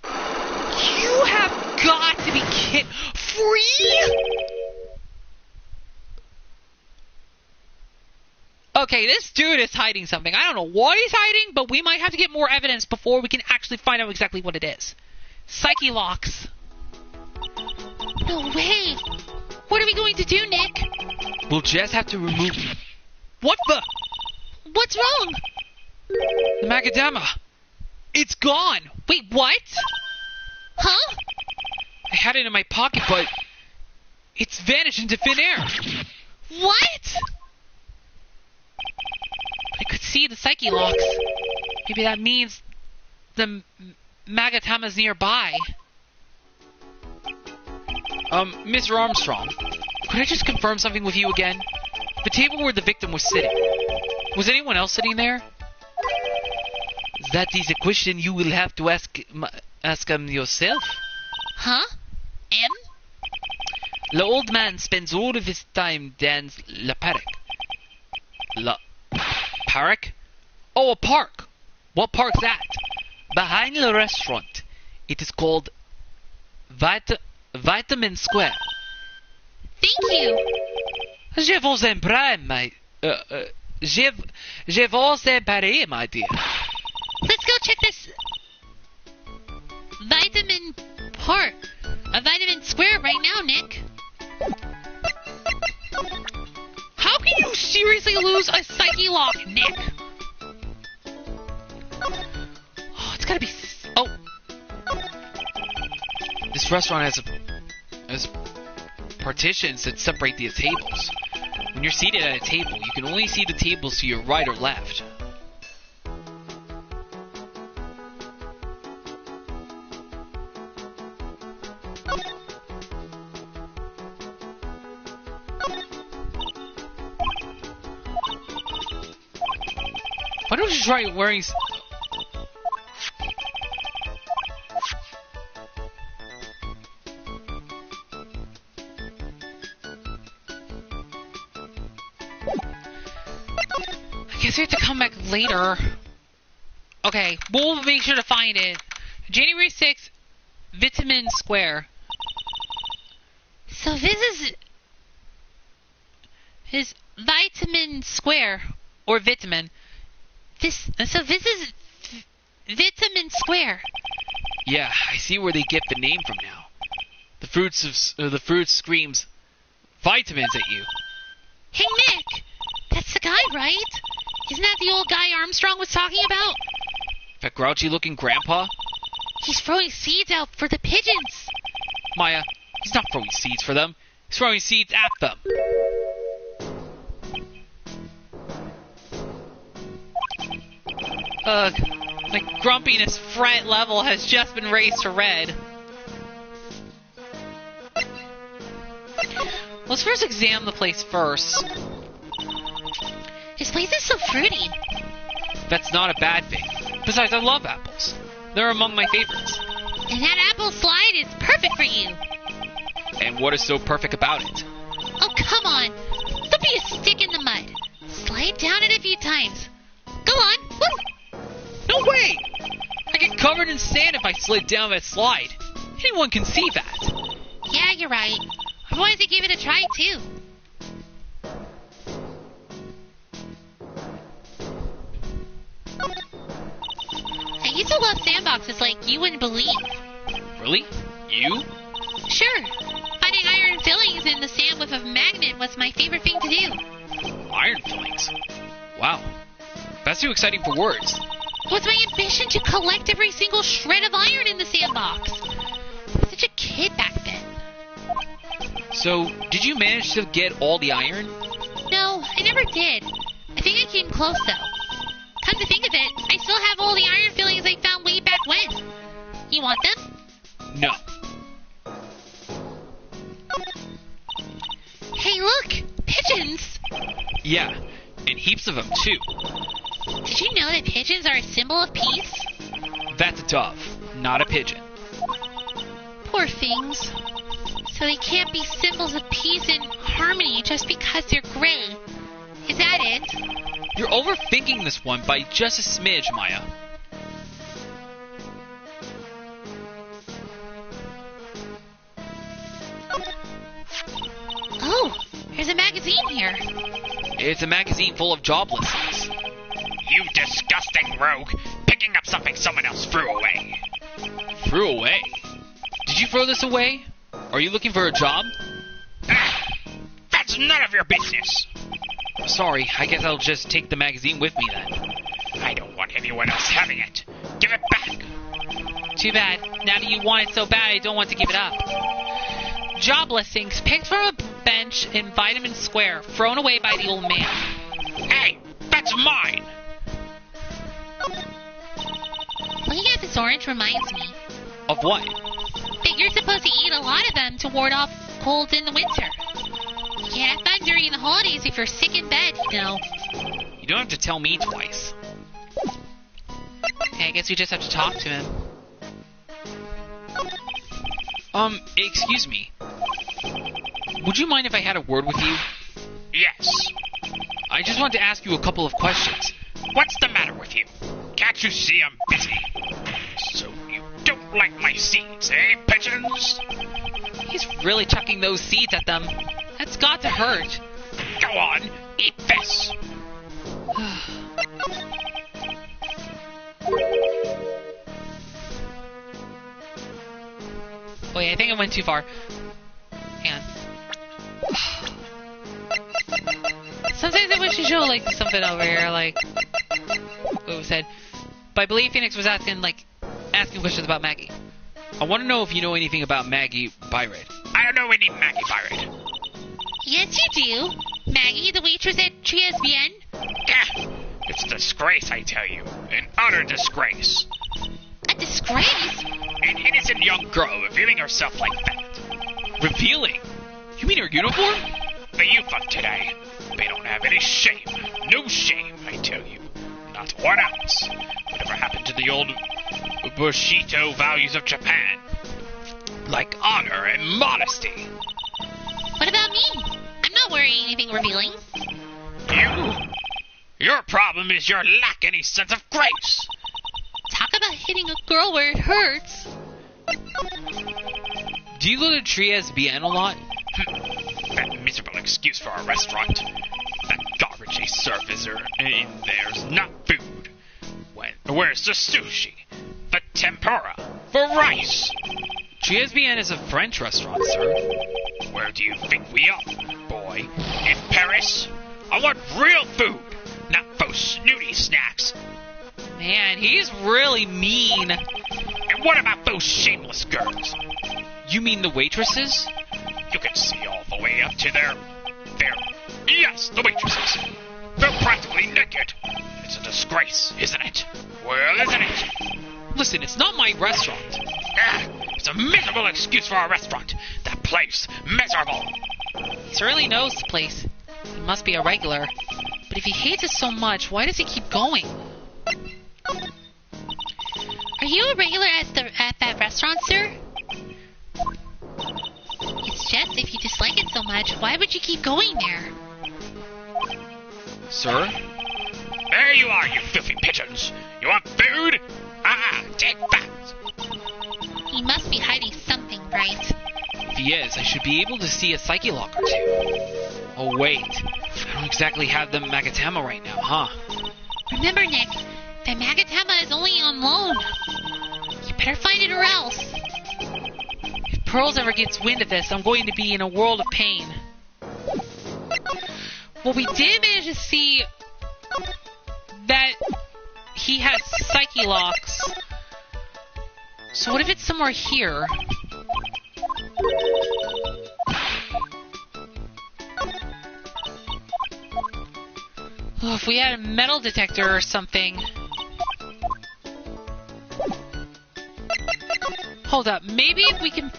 Speaker 1: you have got to be kidding. Free? Okay, this dude is hiding something. I don't know what he's hiding, but we might have to get more evidence before we can actually find out exactly what it is. Psyche locks.
Speaker 2: No way. What are we going to do, Nick?
Speaker 3: We'll just have to remove them.
Speaker 1: What the?
Speaker 2: What's wrong?
Speaker 1: The macadamia. It's gone. Wait, what?
Speaker 2: Huh?
Speaker 1: I had it in my pocket, but it's vanished into thin air.
Speaker 2: What?
Speaker 1: I could see the psyche locks. Maybe that means the Magatama's nearby. Mr. Armstrong, could I just confirm something with you again? The table where the victim was sitting. Was anyone else sitting there?
Speaker 3: That is a question you will have to ask yourself.
Speaker 2: Huh? M?
Speaker 3: The old man spends all of his time dans le parc.
Speaker 1: Park? Oh, a park. What park's that?
Speaker 3: Behind the restaurant. It is called Vitamin Square.
Speaker 2: Thank you.
Speaker 3: Je vous en prie, je vous en prie, my dear.
Speaker 2: Let's go check this Vitamin Square right now, Nick.
Speaker 1: How can you seriously lose a psyche lock, Nick? Oh, it's gotta be... Oh.
Speaker 3: This restaurant has partitions that separate the tables. When you're seated at a table, you can only see the tables to your right or left.
Speaker 1: Why don't you try wearing... I guess we have to come back later. Okay, we'll make sure to find it. January 6th, Vitamin Square.
Speaker 2: So this is Vitamin Square. Or vitamin. This is Vitamin Square.
Speaker 3: Yeah, I see where they get the name from now. The fruit screams vitamins at you.
Speaker 2: Hey, Nick! That's the guy, right? Isn't that the old guy Armstrong was talking about?
Speaker 3: That grouchy-looking grandpa?
Speaker 2: He's throwing seeds out for the pigeons.
Speaker 3: Maya, he's not throwing seeds for them. He's throwing seeds at them.
Speaker 1: Ugh. My grumpiness fret level has just been raised to red. Let's first examine the place first.
Speaker 2: This place is so fruity.
Speaker 3: That's not a bad thing. Besides, I love apples. They're among my favorites.
Speaker 2: And that apple slide is perfect for you.
Speaker 3: And what is so perfect about it?
Speaker 2: Oh, come on. Don't be a stick in the mud. Slide down it a few times. Go on. Woo!
Speaker 3: No way! I get covered in sand if I slid down that slide. Anyone can see that.
Speaker 2: Yeah, you're right. I wanted to give it a try, too. I used to love sandboxes like you wouldn't believe.
Speaker 3: Really? You?
Speaker 2: Sure. Finding iron fillings in the sand with a magnet was my favorite thing to do.
Speaker 3: Iron fillings? Wow. That's too exciting for words.
Speaker 2: It was my ambition to collect every single shred of iron in the sandbox. I was such a kid back then.
Speaker 3: So, did you manage to get all the iron?
Speaker 2: No, I never did. I think I came close, though. Come to think of it, I still have all the iron fillings I found way back when. You want them?
Speaker 3: No.
Speaker 2: Hey, look! Pigeons!
Speaker 3: Yeah, and heaps of them, too.
Speaker 2: Did you know that pigeons are a symbol of peace?
Speaker 3: That's a dove, not a pigeon.
Speaker 2: Poor things. So they can't be symbols of peace and harmony just because they're gray. Is that it?
Speaker 3: You're overthinking this one by just a smidge, Maya.
Speaker 2: Oh, there's a magazine here.
Speaker 3: It's a magazine full of job listings.
Speaker 4: You disgusting rogue! Picking up something someone else threw away.
Speaker 3: Threw away? Did you throw this away? Are you looking for a job?
Speaker 4: That's none of your business.
Speaker 3: Sorry, I guess I'll just take the magazine with me then.
Speaker 4: I don't want anyone else having it. Give it back.
Speaker 1: Too bad. Now that you want it so bad, I don't want to give it up. Job listings picked from a bench in Vitamin Square, thrown away by the old man.
Speaker 4: Hey, that's mine.
Speaker 2: Looking at this orange reminds me
Speaker 3: Of what?
Speaker 2: that you're supposed to eat a lot of them to ward off colds in the winter. You can't have fun during the holidays if you're sick in bed, you know.
Speaker 3: You don't have to tell me twice.
Speaker 1: Okay, I guess we just have to talk to him.
Speaker 3: Excuse me. Would you mind if I had a word with you?
Speaker 4: Yes.
Speaker 3: I just wanted to ask you a couple of questions.
Speaker 4: What's the matter with you? Can't you see I'm busy? So you don't like my seeds, eh, pigeons?
Speaker 1: He's really chucking those seeds at them. That's got to hurt.
Speaker 4: Go on, eat this.
Speaker 1: Wait, I think I went too far. Hang on. Sometimes I wish you show, like, something over here, like... what was said. But I believe Phoenix was asking questions about Maggie.
Speaker 3: I want to know if you know anything about Maggie Byred.
Speaker 4: I don't know any Maggie Byred.
Speaker 2: Yes, you do. Maggie, the waitress at Trias Bien.
Speaker 4: It's a disgrace, I tell you. An utter disgrace.
Speaker 2: A disgrace?
Speaker 4: An innocent young girl revealing herself like that.
Speaker 3: Revealing? You mean her uniform?
Speaker 4: The youth of today, they don't have any shame. No shame, I tell you. Not 1 ounce. Whatever happened to the old Bushido values of Japan? Like honor and modesty.
Speaker 2: What about me? I'm not wearing anything revealing.
Speaker 4: You? Your problem is your lack any sense of grace.
Speaker 2: Talk about hitting a girl where it hurts.
Speaker 3: Do you go to Trias Bien a lot?
Speaker 4: That miserable excuse for a restaurant. That garbage She serves her in there's not food. Where's the sushi? The tempura? The rice?
Speaker 3: GSBN is a French restaurant, sir.
Speaker 4: Where do you think we are, boy? In Paris? I want real food, not those snooty snacks.
Speaker 1: Man, he's really mean.
Speaker 4: And what about those shameless girls?
Speaker 3: You mean the waitresses?
Speaker 4: You can see all the way up to their... Yes, the waitresses. They're practically naked. It's a disgrace, isn't it? Well, isn't it?
Speaker 3: Listen, it's not my restaurant.
Speaker 4: It's a miserable excuse for a restaurant. That place, miserable.
Speaker 1: He certainly knows the place. He must be a regular. But if he hates it so much, why does he keep going?
Speaker 2: Are you a regular at that restaurant, sir? It's just, if you dislike it so much, why would you keep going there?
Speaker 3: Sir?
Speaker 4: There you are, you filthy pigeons. You want food? Take that.
Speaker 2: He must be hiding something, right?
Speaker 3: If he is, I should be able to see a psyche lock or two. Oh, wait. I don't exactly have the Magatama right now, huh?
Speaker 2: Remember, Nick, the Magatama is only on loan. You better find it or else.
Speaker 1: If Pearls ever gets wind of this, I'm going to be in a world of pain. Well, we did manage to see that he has psyche locks. So what if it's somewhere here? Oh, if we had a metal detector or something. Hold up, maybe if we can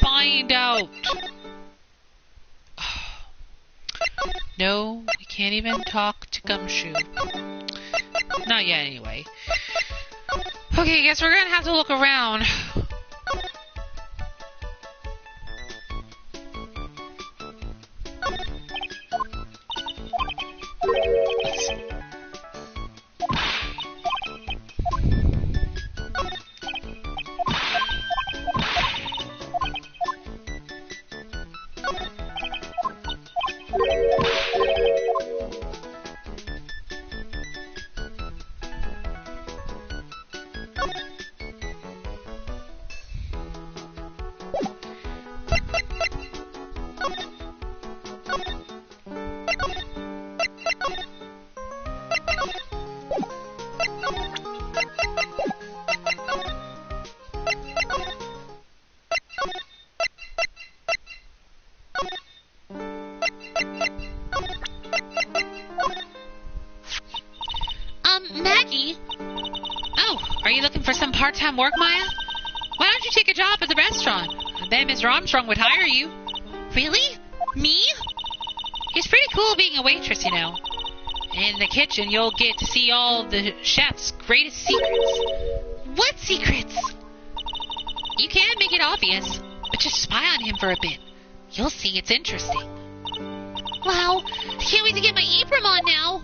Speaker 1: find out. No, we can't even talk to Gumshoe. Not yet, anyway. Okay, I guess we're gonna have to look around. Let's see.
Speaker 2: Maggie?
Speaker 1: Oh, are you looking for some part-time work, Maya? Why don't you take a job at the restaurant? Then Mr. Armstrong would hire you.
Speaker 2: Really? Me?
Speaker 1: It's pretty cool being a waitress, you know. In the kitchen, you'll get to see all the chef's greatest secrets.
Speaker 2: What secrets?
Speaker 1: You can't make it obvious, but just spy on him for a bit. You'll see it's interesting.
Speaker 2: Wow, I can't wait to get my apron on now.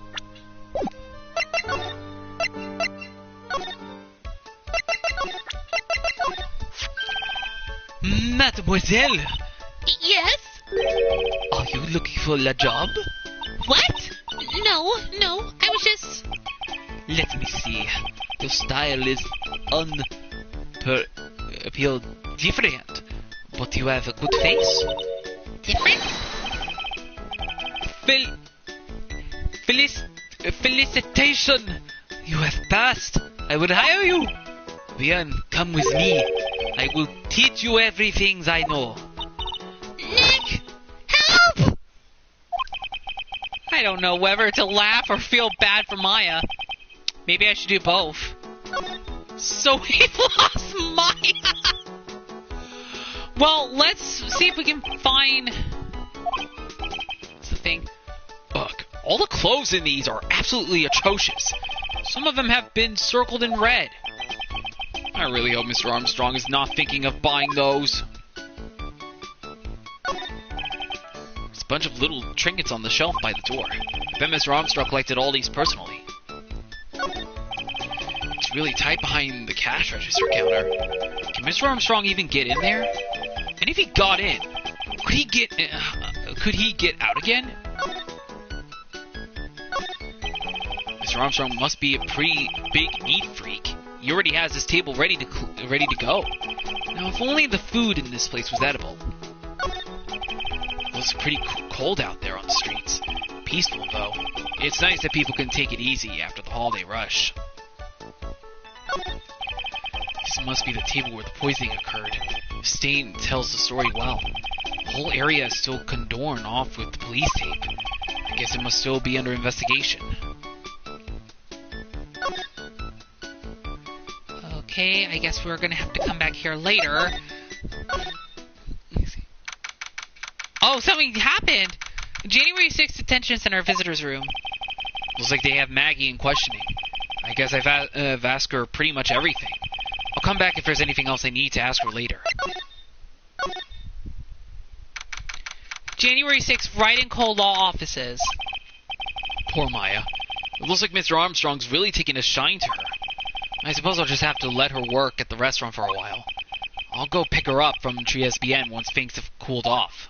Speaker 3: Mademoiselle,
Speaker 2: Yes?
Speaker 3: are you looking for a job?
Speaker 2: What? No, I was just...
Speaker 3: Let me see. Your style is appeal different, but you have a good face.
Speaker 2: Different?
Speaker 3: Felicitation! You have passed. I will hire you. Vian, come with me. I will teach you everything I know.
Speaker 2: Nick! Help!
Speaker 1: I don't know whether to laugh or feel bad for Maya. Maybe I should do both. So we lost Maya! Well, let's see if we can find... What's the thing?
Speaker 3: Ugh, all the clothes in these are absolutely atrocious.
Speaker 1: Some of them have been circled in red.
Speaker 3: I really hope Mr. Armstrong is not thinking of buying those. There's a bunch of little trinkets on the shelf by the door. I bet Mr. Armstrong collected all these personally. It's really tight behind the cash register counter. Can Mr. Armstrong even get in there? And if he got in, could he get out again? Mr. Armstrong must be a pretty big neat freak. He already has his table ready to go. Now, if only the food in this place was edible. Well, it's pretty cold out there on the streets. Peaceful, though. It's nice that people can take it easy after the holiday rush. This must be the table where the poisoning occurred. The stain tells the story well. The whole area is still cordoned off with police tape. I guess it must still be under investigation.
Speaker 1: Okay, I guess we're gonna have to come back here later. Oh, something happened! January 6th Detention Center Visitors Room.
Speaker 3: Looks like they have Maggie in questioning. I guess I've asked her pretty much everything. I'll come back if there's anything else I need to ask her later.
Speaker 1: January 6th Wright and Cole Law Offices.
Speaker 3: Poor Maya. It looks like Mr. Armstrong's really taking a shine to her. I suppose I'll just have to let her work at the restaurant for a while. I'll go pick her up from TSBN once things have cooled off.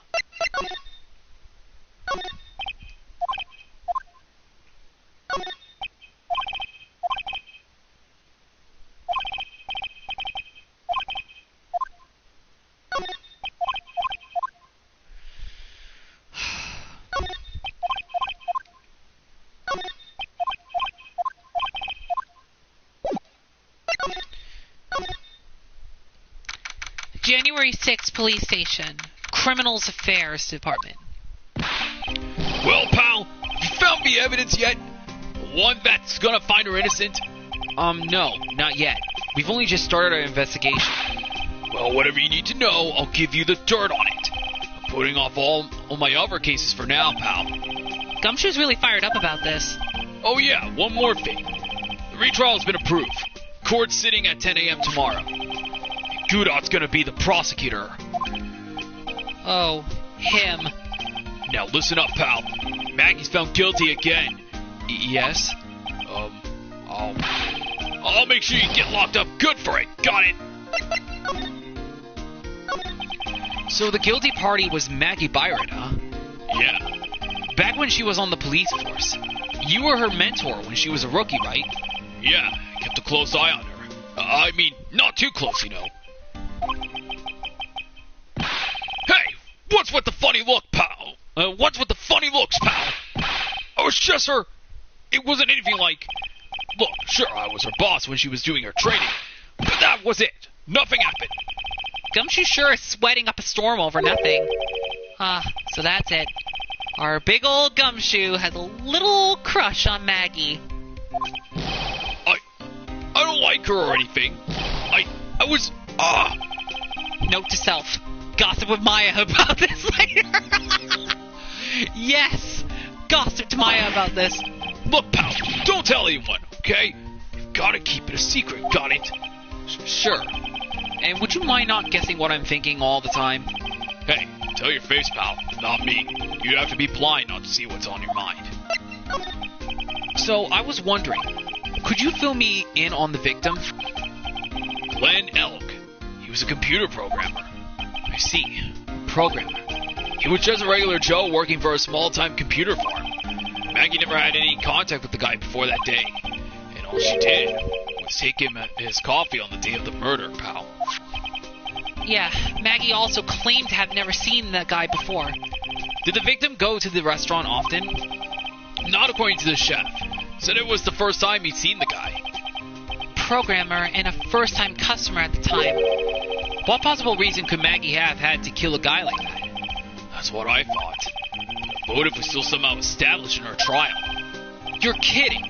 Speaker 1: January 6th Police Station. Criminals Affairs Department.
Speaker 4: Well, pal, have you found me evidence yet? One that's gonna find her innocent?
Speaker 3: No, not yet. We've only just started our investigation.
Speaker 4: Well, whatever you need to know, I'll give you the dirt on it. I'm putting off all my other cases for now, pal.
Speaker 1: Gumshoe's really fired up about this.
Speaker 4: Oh yeah, one more thing. The retrial has been approved. Court's sitting at 10 a.m. tomorrow. Gudot's gonna be the prosecutor.
Speaker 1: Oh, him.
Speaker 4: Now listen up, pal. Maggie's found guilty again.
Speaker 3: Yes?
Speaker 4: I'll make sure you get locked up good for it. Got it?
Speaker 3: So the guilty party was Maggie Byron, huh?
Speaker 4: Yeah.
Speaker 3: Back when she was on the police force. You were her mentor when she was a rookie, right?
Speaker 4: Yeah, I kept a close eye on her. I mean, not too close, you know. Hey! What's with the funny look, pal? What's with the funny looks, pal? I was just her... It wasn't anything like... Look, sure, I was her boss when she was doing her training, but that was it. Nothing happened.
Speaker 1: Gumshoe sure is sweating up a storm over nothing. So that's it. Our big old Gumshoe has a little crush on Maggie.
Speaker 4: I don't like her or anything. I was...
Speaker 1: Note to self. Gossip with Maya about this later. Yes! Gossip to Maya about this.
Speaker 4: Look, pal, don't tell anyone, okay? You've gotta keep it a secret, got it?
Speaker 3: Sure. And would you mind not guessing what I'm thinking all the time?
Speaker 4: Hey, tell your face, pal, not me. You have to be blind not to see what's on your mind.
Speaker 3: So, I was wondering, could you fill me in on the victim?
Speaker 4: Glenn Elk. He was a computer programmer.
Speaker 3: I see. Programmer.
Speaker 4: He was just a regular Joe working for a small-time computer farm. Maggie never had any contact with the guy before that day. And all she did was take him his coffee on the day of the murder, pal.
Speaker 1: Yeah, Maggie also claimed to have never seen that guy before.
Speaker 3: Did the victim go to the restaurant often?
Speaker 4: Not according to the chef. Said it was the first time he'd seen the guy.
Speaker 1: Programmer and a first-time customer at the time.
Speaker 3: What possible reason could Maggie have had to kill a guy like that?
Speaker 4: That's what I thought. The motive was still somehow established in her trial.
Speaker 3: You're kidding!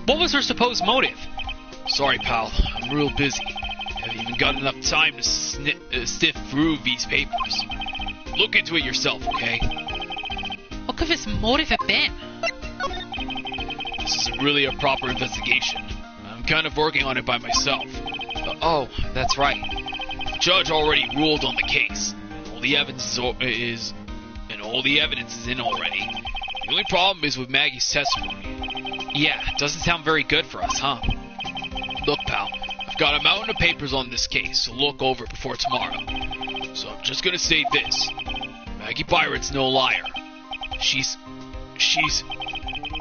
Speaker 3: What was her supposed motive?
Speaker 4: Sorry, pal. I'm real busy. Haven't even got enough time to sift through these papers. Look into it yourself, okay?
Speaker 1: What could his motive have been?
Speaker 4: This isn't really a proper investigation. I'm kind of working on it by myself.
Speaker 3: Oh, that's right.
Speaker 4: The judge already ruled on the case. All the evidence is in already. The only problem is with Maggie's testimony.
Speaker 3: Yeah, doesn't sound very good for us, huh?
Speaker 4: Look, pal, I've got a mountain of papers on this case, so look over it before tomorrow. So I'm just gonna say this. Maggie Byron's no liar. She's...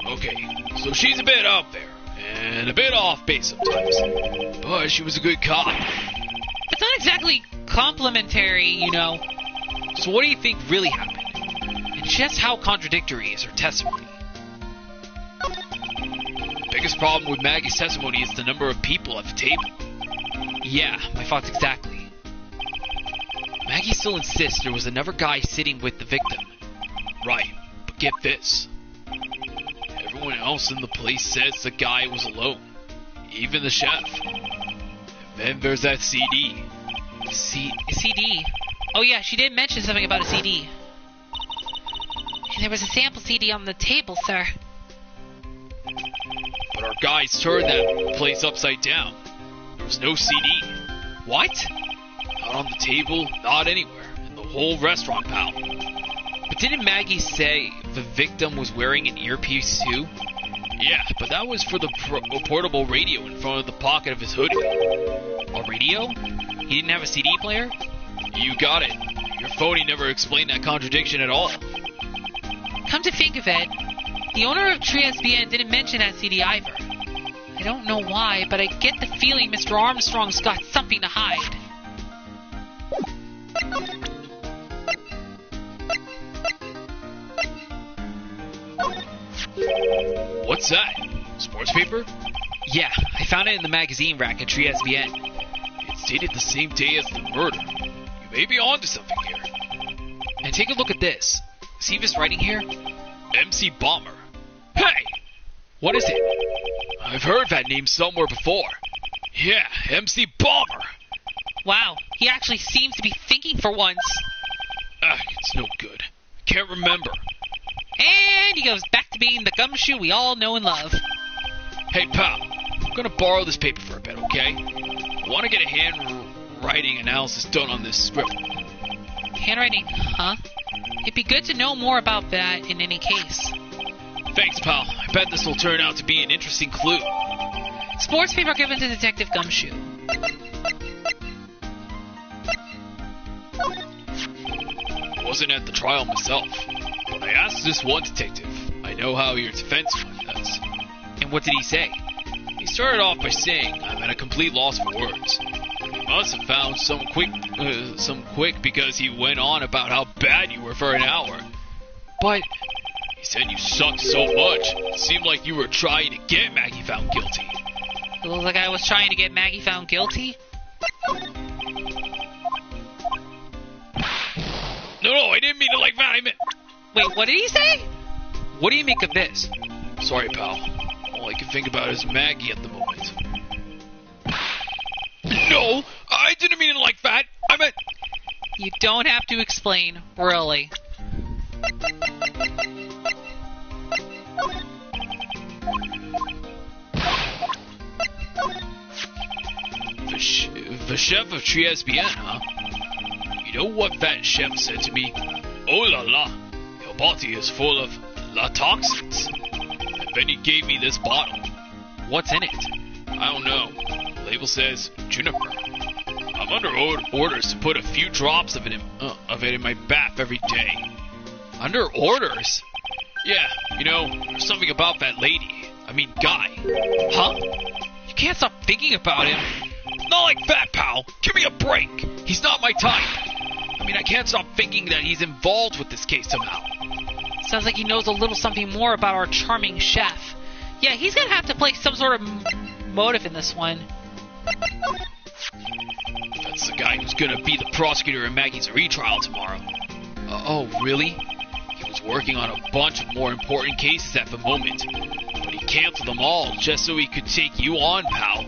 Speaker 4: Okay, so she's a bit out there.
Speaker 3: and a bit off base sometimes. But she was a good cop.
Speaker 1: It's not exactly complimentary, you know.
Speaker 3: So what do you think really happened? And just how contradictory is her testimony? The biggest problem with Maggie's testimony is the number of people at the table. Yeah, my thoughts exactly. Maggie still insists there was another guy sitting with the victim. Right, but get this. Everyone else in the place says the guy was alone. Even the chef. And then there's that CD.
Speaker 1: CD? Oh yeah, she did mention something about a CD.
Speaker 2: And there was a sample CD on the table, sir.
Speaker 3: But our guys turned that place upside down. There was no CD. What? Not on the table, not anywhere. In the whole restaurant, pal. But didn't Maggie say the victim was wearing an earpiece too? Yeah, but that was for the portable radio in front of the pocket of his hoodie. A radio? He didn't have a CD player? You got it. Your phony never explained that contradiction at all.
Speaker 1: Come to think of it, the owner of TriSBN didn't mention that CD either. I don't know why, but I get the feeling Mr. Armstrong's got something to hide.
Speaker 3: What's that? Sports paper? Yeah, I found it in the magazine rack at TriSBN. It's dated the same day as the murder. You may be onto something here. And take a look at this. See this writing here? MC Bomber. Hey! What is it? I've heard that name somewhere before. Yeah, MC Bomber.
Speaker 1: Wow, he actually seems to be thinking for once.
Speaker 3: It's no good. Can't remember.
Speaker 1: And he goes back to being the gumshoe we all know and love.
Speaker 3: Hey, pal. I'm gonna borrow this paper for a bit, okay? I want to get a handwriting analysis done on this scribble.
Speaker 1: Handwriting, huh? It'd be good to know more about that in any case.
Speaker 3: Thanks, pal. I bet this will turn out to be an interesting clue.
Speaker 1: Sports paper given to Detective Gumshoe.
Speaker 3: I wasn't at the trial myself, but I asked this one detective. I know how your defense does. And what did he say? He started off by saying I'm at a complete loss for words. He must have found some quick because he went on about how bad you were for an hour. But he said you sucked so much, it seemed like you were trying to get Maggie found guilty.
Speaker 1: It looked like I was trying to get Maggie found guilty?
Speaker 3: No, I didn't mean it like that. I meant...
Speaker 1: Wait, what did he say?
Speaker 3: What do you make of this? Sorry, pal. All I can think about is Maggie at the moment. No, I didn't mean it like that. I meant...
Speaker 1: You don't have to explain, really.
Speaker 3: The chef of TriSBN, huh? You know what that chef said to me? Oh la la, your body is full of la toxins. And then he gave me this bottle. What's in it? I don't know. The label says juniper. I'm under orders to put a few drops of it in my bath every day. Under orders? Yeah, you know, there's something about that lady. I mean, guy. Huh? You can't stop thinking about him. Not like that, pal. Give me a break. He's not my type. I mean, I can't stop thinking that he's involved with this case somehow.
Speaker 1: Sounds like he knows a little something more about our charming chef. Yeah, he's gonna have to play some sort of motive in this one.
Speaker 3: That's the guy who's gonna be the prosecutor in Maggie's retrial tomorrow. Oh, really? He was working on a bunch of more important cases at the moment, but he canceled them all just so he could take you on, pal.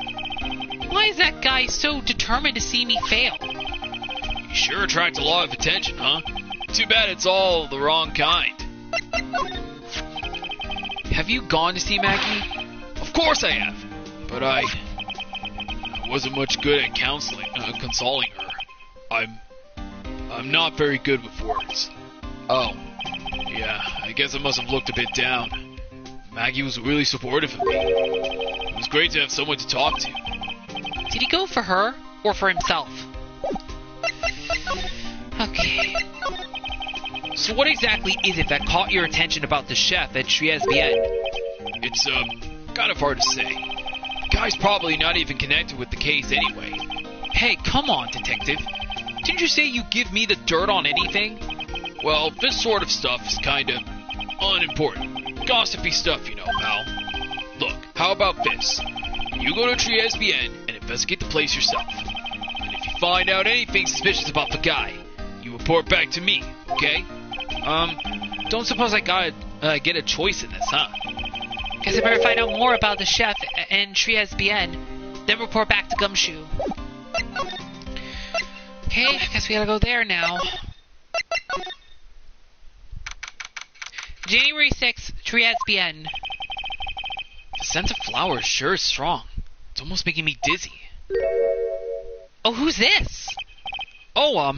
Speaker 1: Why is that guy so determined to see me fail?
Speaker 3: You sure attract a lot of attention, huh? Too bad it's all the wrong kind. Have you gone to see Maggie? Of course I have, but I wasn't much good at consoling her. I'm not very good with words. Oh, yeah, I guess I must have looked a bit down. Maggie was really supportive of me. It was great to have someone to talk to.
Speaker 1: Did he go for her, or for himself? Okay. So what exactly is it that caught your attention about the chef at TriSBN?
Speaker 3: It's, kind of hard to say. Guy's probably not even connected with the case anyway. Hey, come on, detective. Didn't you say you give me the dirt on anything? Well, this sort of stuff is kinda unimportant. Gossipy stuff, you know, pal. Look, how about this? You go to TriSBN and investigate the place yourself. And if you find out anything suspicious about the guy, you report back to me, okay? Don't suppose I gotta get a choice in this, huh?
Speaker 1: Guess I better find out more about the chef and TriSBN, then report back to Gumshoe. Okay, I guess we gotta go there now. January 6th, TriSBN.
Speaker 3: The scent of flowers sure is strong. It's almost making me dizzy.
Speaker 1: Oh, who's this?
Speaker 3: Oh,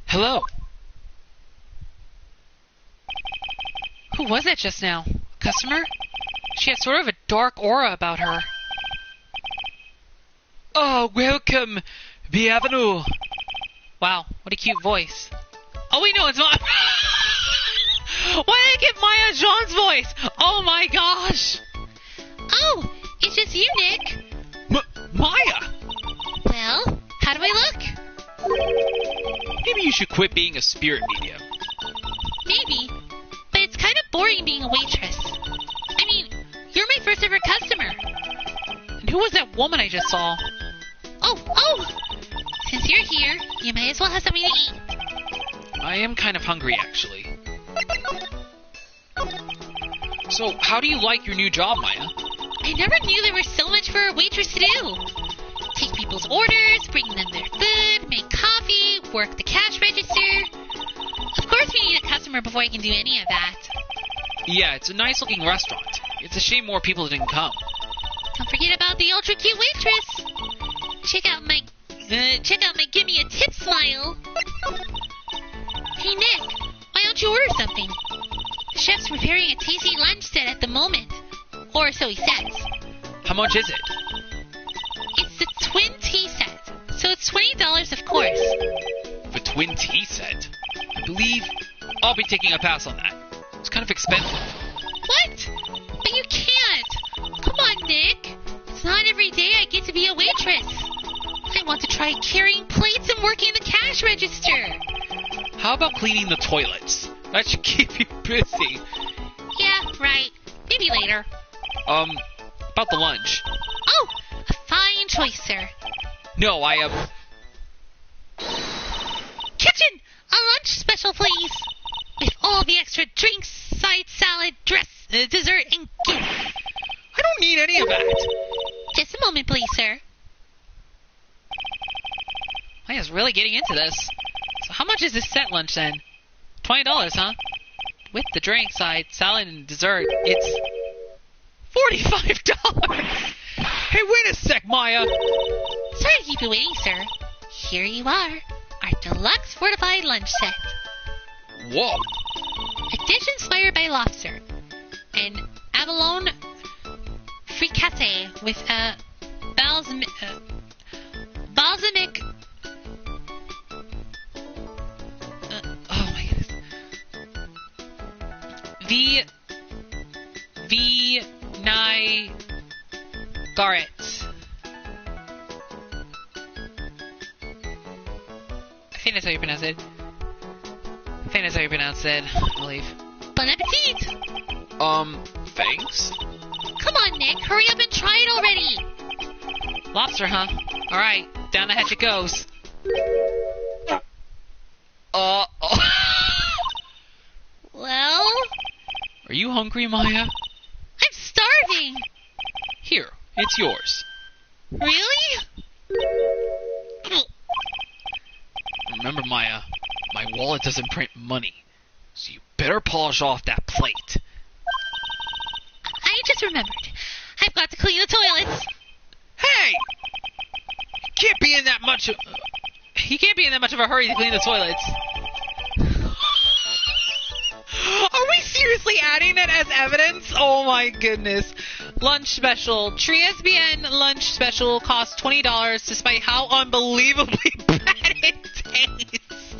Speaker 3: hello.
Speaker 1: Who was that just now? Customer? She had sort of a dark aura about her.
Speaker 3: Oh, welcome, bienvenue.
Speaker 1: Wow, what a cute voice. Oh wait, no, it's Maya. Why did I get Maya Jean's voice? Oh my gosh.
Speaker 2: Oh, it's just you, Nick.
Speaker 3: Maya!
Speaker 2: Well, how do I look?
Speaker 3: Maybe you should quit being a spirit medium.
Speaker 2: Maybe, but it's kind of boring being a waitress. I mean, you're my first ever customer.
Speaker 1: And who was that woman I just saw?
Speaker 2: Oh! Since you're here, you might as well have something to eat.
Speaker 3: I am kind of hungry, actually. So, how do you like your new job, Maya?
Speaker 2: I never knew there was so much for a waitress to do. Take people's orders, bring them their food, make coffee, work the cash register. Of course we need a customer before I can do any of that.
Speaker 3: Yeah, it's a nice-looking restaurant. It's a shame more people didn't come.
Speaker 2: Don't forget about the ultra-cute waitress. Check out my give me a tip smile. Hey Nick, why don't you order something? The chef's preparing a tasty lunch set at the moment. Or so he says.
Speaker 3: How much is it?
Speaker 2: It's the twin tea set, so it's $20 of course.
Speaker 3: The twin tea set? I believe I'll be taking a pass on that. It's kind of expensive.
Speaker 2: What? But you can't. Come on, Nick. It's not every day I get to be a waitress. I want to try carrying plates and working the cash register.
Speaker 3: How about cleaning the toilets? That should keep you busy.
Speaker 2: Yeah, right. Maybe later.
Speaker 3: About the lunch.
Speaker 2: Oh, a fine choice, sir.
Speaker 3: No,
Speaker 2: Kitchen! A lunch special, please. With all the extra drinks, side salad, dessert, and gift.
Speaker 3: I don't need any of that.
Speaker 2: Just a moment, please, sir.
Speaker 1: Maya's really getting into this. So how much is this set lunch then? $20, huh? With the drink, side, salad, and dessert, it's $45.
Speaker 3: Hey, wait a sec, Maya.
Speaker 2: Sorry to keep you waiting, sir. Here you are. Our deluxe fortified lunch set.
Speaker 3: Whoa.
Speaker 2: A dish inspired by lobster. An abalone fricassee with a balsamic...
Speaker 1: oh my goodness. Garrett. I think that's how you pronounce it. I believe.
Speaker 2: Bon appetit!
Speaker 3: Thanks?
Speaker 2: Come on, Nick. Hurry up and try it already.
Speaker 1: Lobster, huh? Alright, down the hatch it goes.
Speaker 2: Well?
Speaker 3: Are you hungry, Maya?
Speaker 2: I'm starving.
Speaker 3: Here, it's yours.
Speaker 2: Really?
Speaker 3: Remember, Maya, my wallet doesn't print money, so you better polish off that plate.
Speaker 2: I just remembered. I've got to clean the toilets.
Speaker 3: Hey! You can't be in that much of a hurry to clean the toilets.
Speaker 1: Are we seriously adding it as evidence? Oh my goodness. Lunch special. TriSBN lunch special costs $20 despite how unbelievably bad it tastes.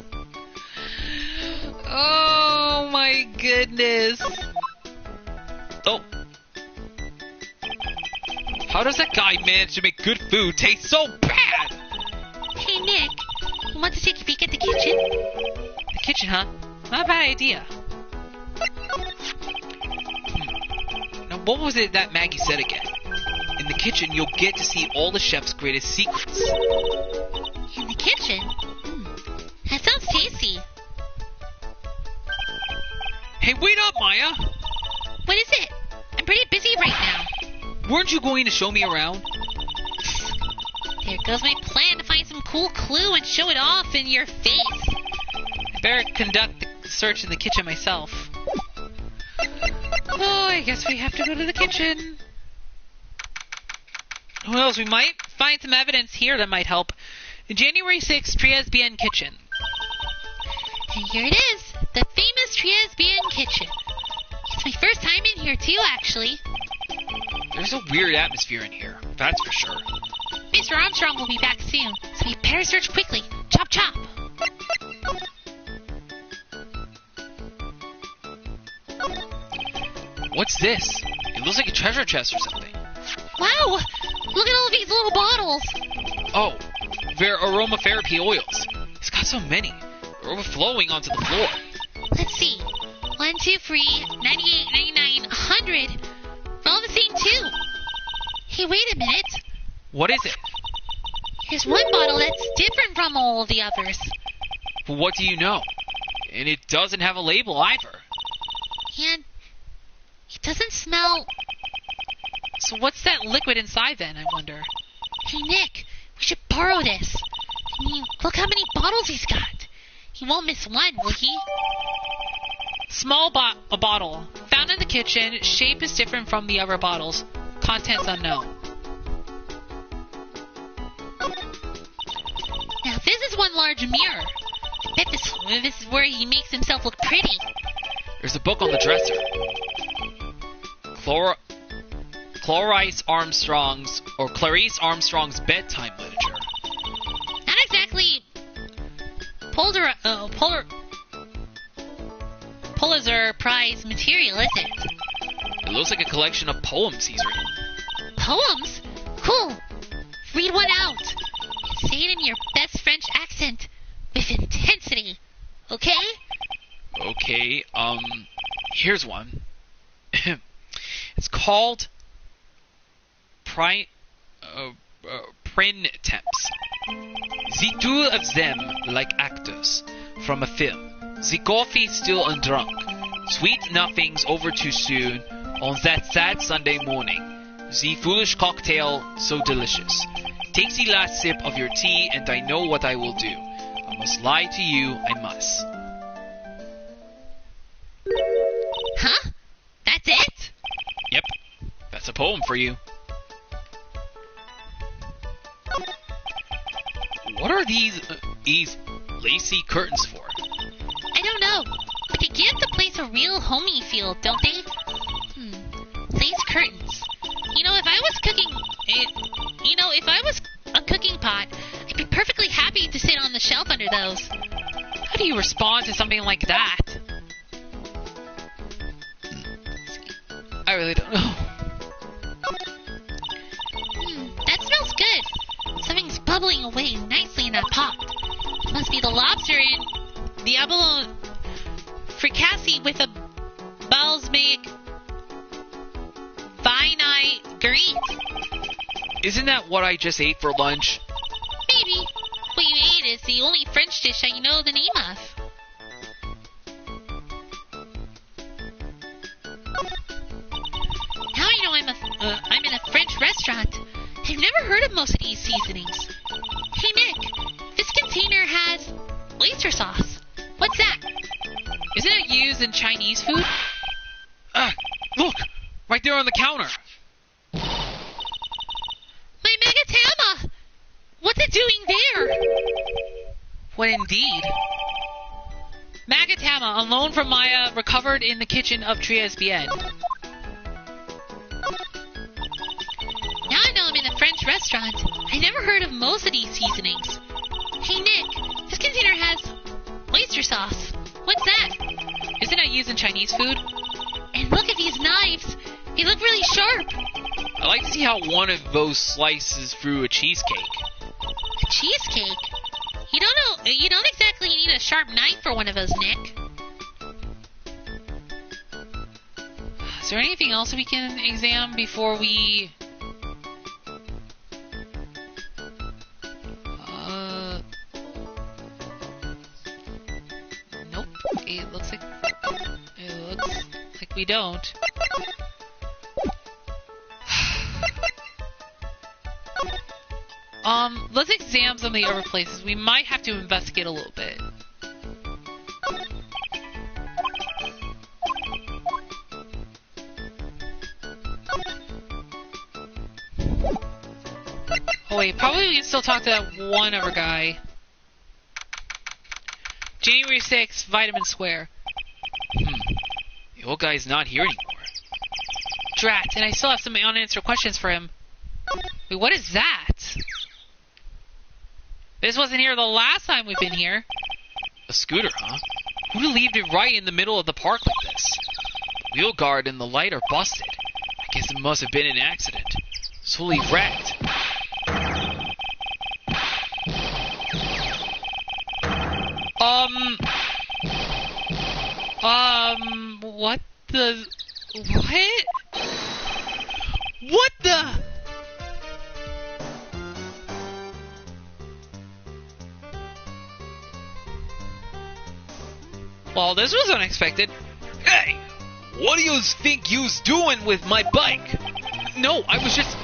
Speaker 1: Oh my goodness.
Speaker 3: Oh. How does that guy manage to make good food taste so bad?
Speaker 2: Hey, Nick, you want to take a peek at the kitchen?
Speaker 1: The kitchen, huh? Not a bad idea. Now, what was it that Maggie said again? In the kitchen, you'll get to see all the chef's greatest secrets.
Speaker 2: In the kitchen? That sounds tasty.
Speaker 1: Hey, wait up, Maya!
Speaker 2: What is it? I'm pretty busy right now.
Speaker 1: Weren't you going to show me around?
Speaker 2: There goes my plan to find some cool clue and show it off in your face.
Speaker 1: I better conduct the search in the kitchen myself. Oh, I guess we have to go to the kitchen. Who knows, we might find some evidence here that might help. January 6th, Trias Bien Kitchen.
Speaker 2: And here it is, the famous Trias Bien Kitchen. It's my first time in here too, actually.
Speaker 3: There's a weird atmosphere in here, that's for sure.
Speaker 2: Mr. Armstrong will be back soon, so we better search quickly. Chop chop!
Speaker 3: What's this? It looks like a treasure chest or something.
Speaker 2: Wow! Look at all these little bottles!
Speaker 3: Oh, they're aromatherapy oils. It's got so many. They're overflowing onto the floor.
Speaker 2: Let's see. 1, 2, 3, 98, 99, 100. They're all the same too. Hey, wait a minute.
Speaker 3: What is it?
Speaker 2: Here's one bottle that's different from all of the others.
Speaker 3: But what do you know? And it doesn't have a label either.
Speaker 2: And it doesn't smell...
Speaker 1: So what's that liquid inside then, I wonder?
Speaker 2: Hey, Nick, we should borrow this. I mean, look how many bottles he's got. He won't miss one, will he?
Speaker 1: Small a bottle. Found in the kitchen. Shape is different from the other bottles. Contents unknown.
Speaker 2: Now, this is one large mirror. I bet this is where he makes himself look pretty.
Speaker 3: There's a book on the dresser. Clarice Armstrong's bedtime literature.
Speaker 2: Not exactly Pulitzer Prize material, is it?
Speaker 3: It looks like a collection of poems he's written.
Speaker 2: Poems? Cool. Read one out. And say it in your best French accent with intensity. Okay?
Speaker 3: Okay, here's one. It's called Printemps. The two of them like actors from a film. The coffee still undrunk. Sweet nothings over too soon on that sad Sunday morning. The foolish cocktail so delicious. Take the last sip of your tea and I know what I will do. I must lie to you, I must.
Speaker 2: Huh? That's it?
Speaker 3: Yep, that's a poem for you. What are these lacy curtains for?
Speaker 2: I don't know, but they give the place a real homey feel, don't they? Lace curtains. You know, if I was a cooking pot, I'd be perfectly happy to sit on the shelf under those.
Speaker 1: How do you respond to something like that? I really don't know.
Speaker 2: That smells good. Something's bubbling away nicely in that pot. It must be the lobster in the abalone fricassee with a balsamic vinaigrette.
Speaker 3: Isn't that what I just ate for lunch?
Speaker 2: Maybe. What you ate is the only French dish I know the name of. Now I know I'm in a French restaurant. I've never heard of most of these seasonings. Hey, Nick, this container has oyster sauce. What's that?
Speaker 1: Isn't it used in Chinese food?
Speaker 3: Look! Right there on the counter!
Speaker 2: My Megatama! What's it doing there?
Speaker 1: What indeed? Magatama, a loan from Maya, recovered in the kitchen of Trias Bien.
Speaker 2: Now I know I'm in a French restaurant. I never heard of most of these seasonings. Hey, Nick, this container has oyster sauce. What's that?
Speaker 1: Isn't it used in Chinese food?
Speaker 2: And look at these knives. They look really sharp.
Speaker 3: I like to see how one of those slices through a cheesecake.
Speaker 2: A cheesecake? You don't exactly need a sharp knife for one of those, Nick.
Speaker 1: Is there anything else we can examine before we... Nope. It looks like we don't. Let's examine some of the other places. We might have to investigate a little bit. Oh wait, probably we can still talk to that one other guy. January 6th, Vitamin Square.
Speaker 3: The old guy's not here anymore.
Speaker 1: Drat, and I still have some unanswered questions for him. Wait, what is that? This wasn't here the last time we've been here.
Speaker 3: A scooter, huh? Who'd have left it right in the middle of the park like this? The wheel guard and the light are busted. I guess it must have been an accident. It's fully wrecked.
Speaker 1: What the... What? What the... Well, this was unexpected.
Speaker 3: Hey! What do you think you's doing with my bike?
Speaker 1: No, I was just...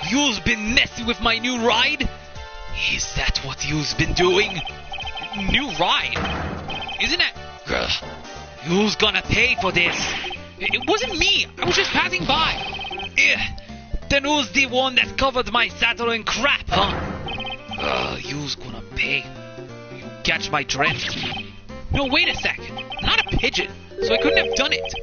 Speaker 3: You's been messing with my new ride? Is that what you's been doing?
Speaker 1: New ride? Isn't that...
Speaker 3: You's gonna pay for this.
Speaker 1: It wasn't me. I was just passing by.
Speaker 3: Then who's the one that covered my saddle in crap, huh? You's gonna pay. You catch my drift?
Speaker 1: No, wait a sec. I'm not a pigeon, so I couldn't have done it.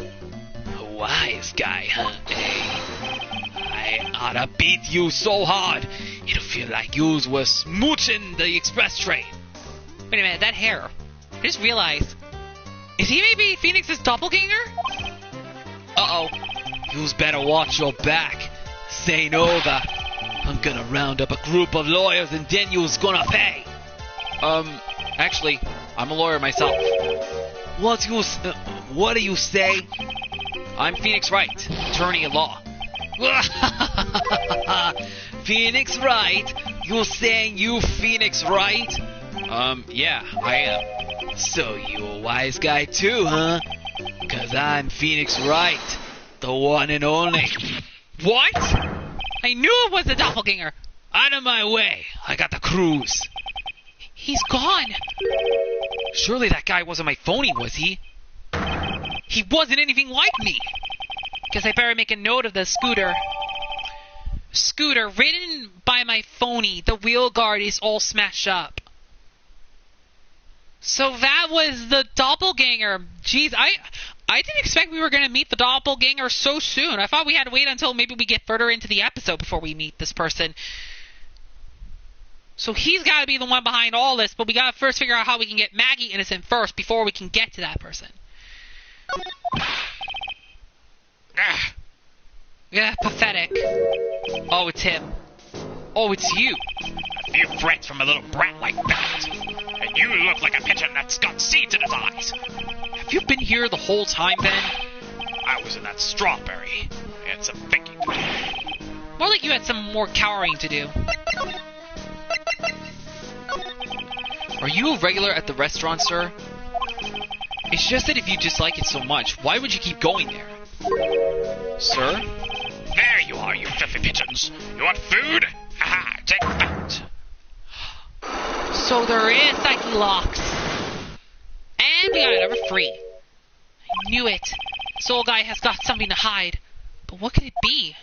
Speaker 3: A wise guy, huh? Hey, I oughta beat you so hard, it'll feel like yous was smooching the express train.
Speaker 1: Wait a minute, that hair. I just realized. Is he maybe Phoenix's doppelganger?
Speaker 3: Uh-oh. Yous better watch your back. This ain't over. I'm gonna round up a group of lawyers and then yous gonna pay. Actually, I'm a lawyer myself. What do you say? I'm Phoenix Wright, attorney at law. Phoenix Wright? You're saying you Phoenix Wright? Yeah, I am. So you a wise guy too, huh? 'Cause I'm Phoenix Wright, the one and only.
Speaker 1: What? I knew it was the doppelganger.
Speaker 3: Out of my way. I got the cruise.
Speaker 1: He's gone.
Speaker 3: Surely that guy wasn't my phony, was he?
Speaker 1: He wasn't anything like me. Guess I better make a note of the scooter. Scooter, ridden by my phony. The wheel guard is all smashed up. So that was the doppelganger. Jeez, I didn't expect we were going to meet the doppelganger so soon. I thought we had to wait until maybe we get further into the episode before we meet this person. So he's got to be the one behind all this, but we got to first figure out how we can get Maggie innocent first before we can get to that person. Yeah, pathetic. Oh, it's him. Oh, it's you.
Speaker 4: A few threats from a little brat like that. And you look like a pigeon that's got seeds in his eyes.
Speaker 3: Have you been here the whole time, then?
Speaker 4: I was in that strawberry. I had some thinking to do.
Speaker 1: More like you had some more cowering to do.
Speaker 3: Are you a regular at the restaurant, sir? It's just that if you dislike it so much, why would you keep going there? Sir?
Speaker 4: There you are, you filthy pigeons. You want food? Haha, take that.
Speaker 1: So there is Psyche Locks. And we got it over free. I knew it. This old guy has got something to hide. But what could it be?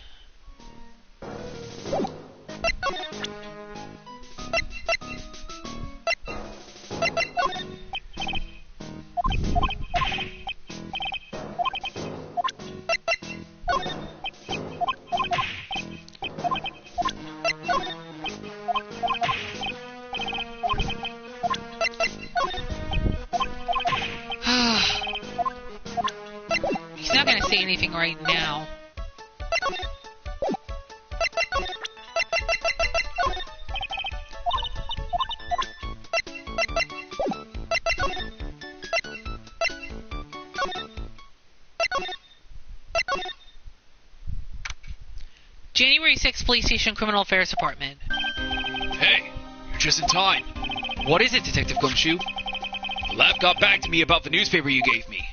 Speaker 1: He's not going to say anything right now.
Speaker 2: January 6th, Police Station, Criminal Affairs Department.
Speaker 3: Hey, you're just in time. What is it, Detective Gumshoe? The lab got back to me about the newspaper you gave me.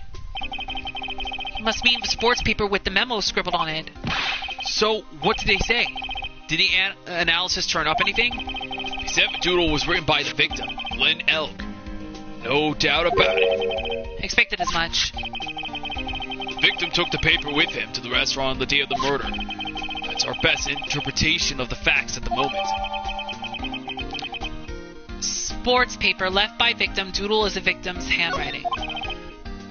Speaker 2: You must mean the sports paper with the memo scribbled on it.
Speaker 3: So, what did they say? Did the analysis turn up anything? They said the doodle was written by the victim, Lynn Elk. No doubt about it.
Speaker 2: Expected as much.
Speaker 3: The victim took the paper with him to the restaurant on the day of the murder. That's our best interpretation of the facts at the moment.
Speaker 2: Sports paper left by victim. Doodle is the victim's handwriting.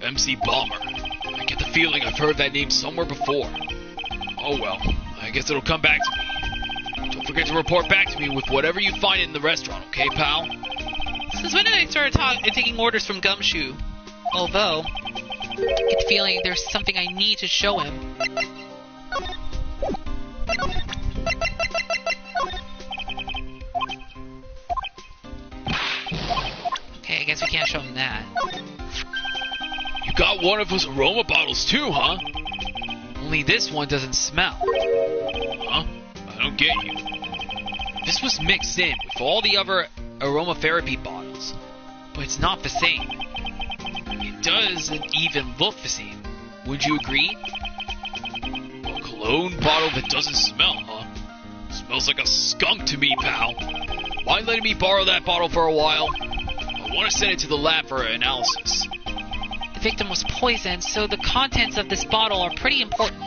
Speaker 3: MC Bomber. I get the feeling I've heard that name somewhere before. Oh well, I guess it'll come back to me. Don't forget to report back to me with whatever you find in the restaurant, okay, pal?
Speaker 2: Since when did I start taking orders from Gumshoe? Although, I get the feeling there's something I need to show him. Okay, I guess we can't show him that.
Speaker 3: You got one of those aroma bottles too, huh? Only this one doesn't smell. Huh? I don't get you. This was mixed in with all the other aromatherapy bottles, but it's not the same. It doesn't even look the same. Would you agree? A cologne bottle that doesn't smell, huh? Smells like a skunk to me, pal. Mind letting me borrow that bottle for a while? I want to send it to the lab for analysis.
Speaker 2: The victim was poisoned, so the contents of this bottle are pretty important.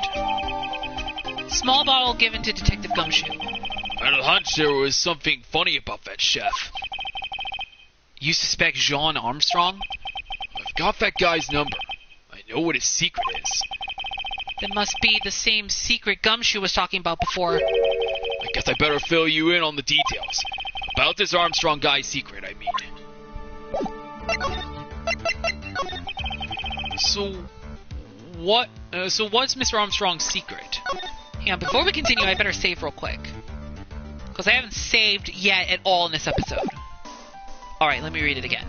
Speaker 2: Small bottle given to Detective Gumshoe.
Speaker 3: I had a hunch there was something funny about that chef. You suspect Jean Armstrong? I've got that guy's number. I know what his secret is.
Speaker 2: That must be the same secret Gumshoe was talking about before.
Speaker 3: I guess I better fill you in on the details. About this Armstrong guy's secret, I mean. So what's Mr. Armstrong's secret?
Speaker 2: Yeah, before we continue, I better save real quick. Because I haven't saved yet at all in this episode. Alright, let me read it again.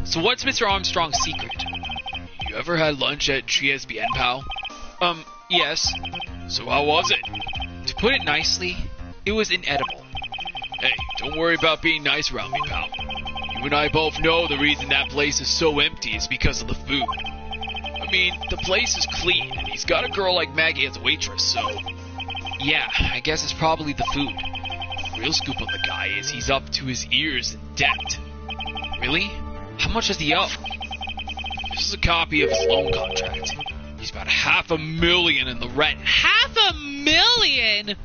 Speaker 3: So what's Mr. Armstrong's secret? You ever had lunch at GSBN, pal? Yes. So how was it? To put it nicely, it was inedible. Hey, don't worry about being nice around me, pal. You and I both know the reason that place is so empty is because of the food. I mean, the place is clean, and he's got a girl like Maggie as a waitress, so... Yeah, I guess it's probably the food. The real scoop on the guy is he's up to his ears in debt. Really? How much does he owe? This is a copy of his loan contract. He's about $500,000 in the rent.
Speaker 2: $500,000?!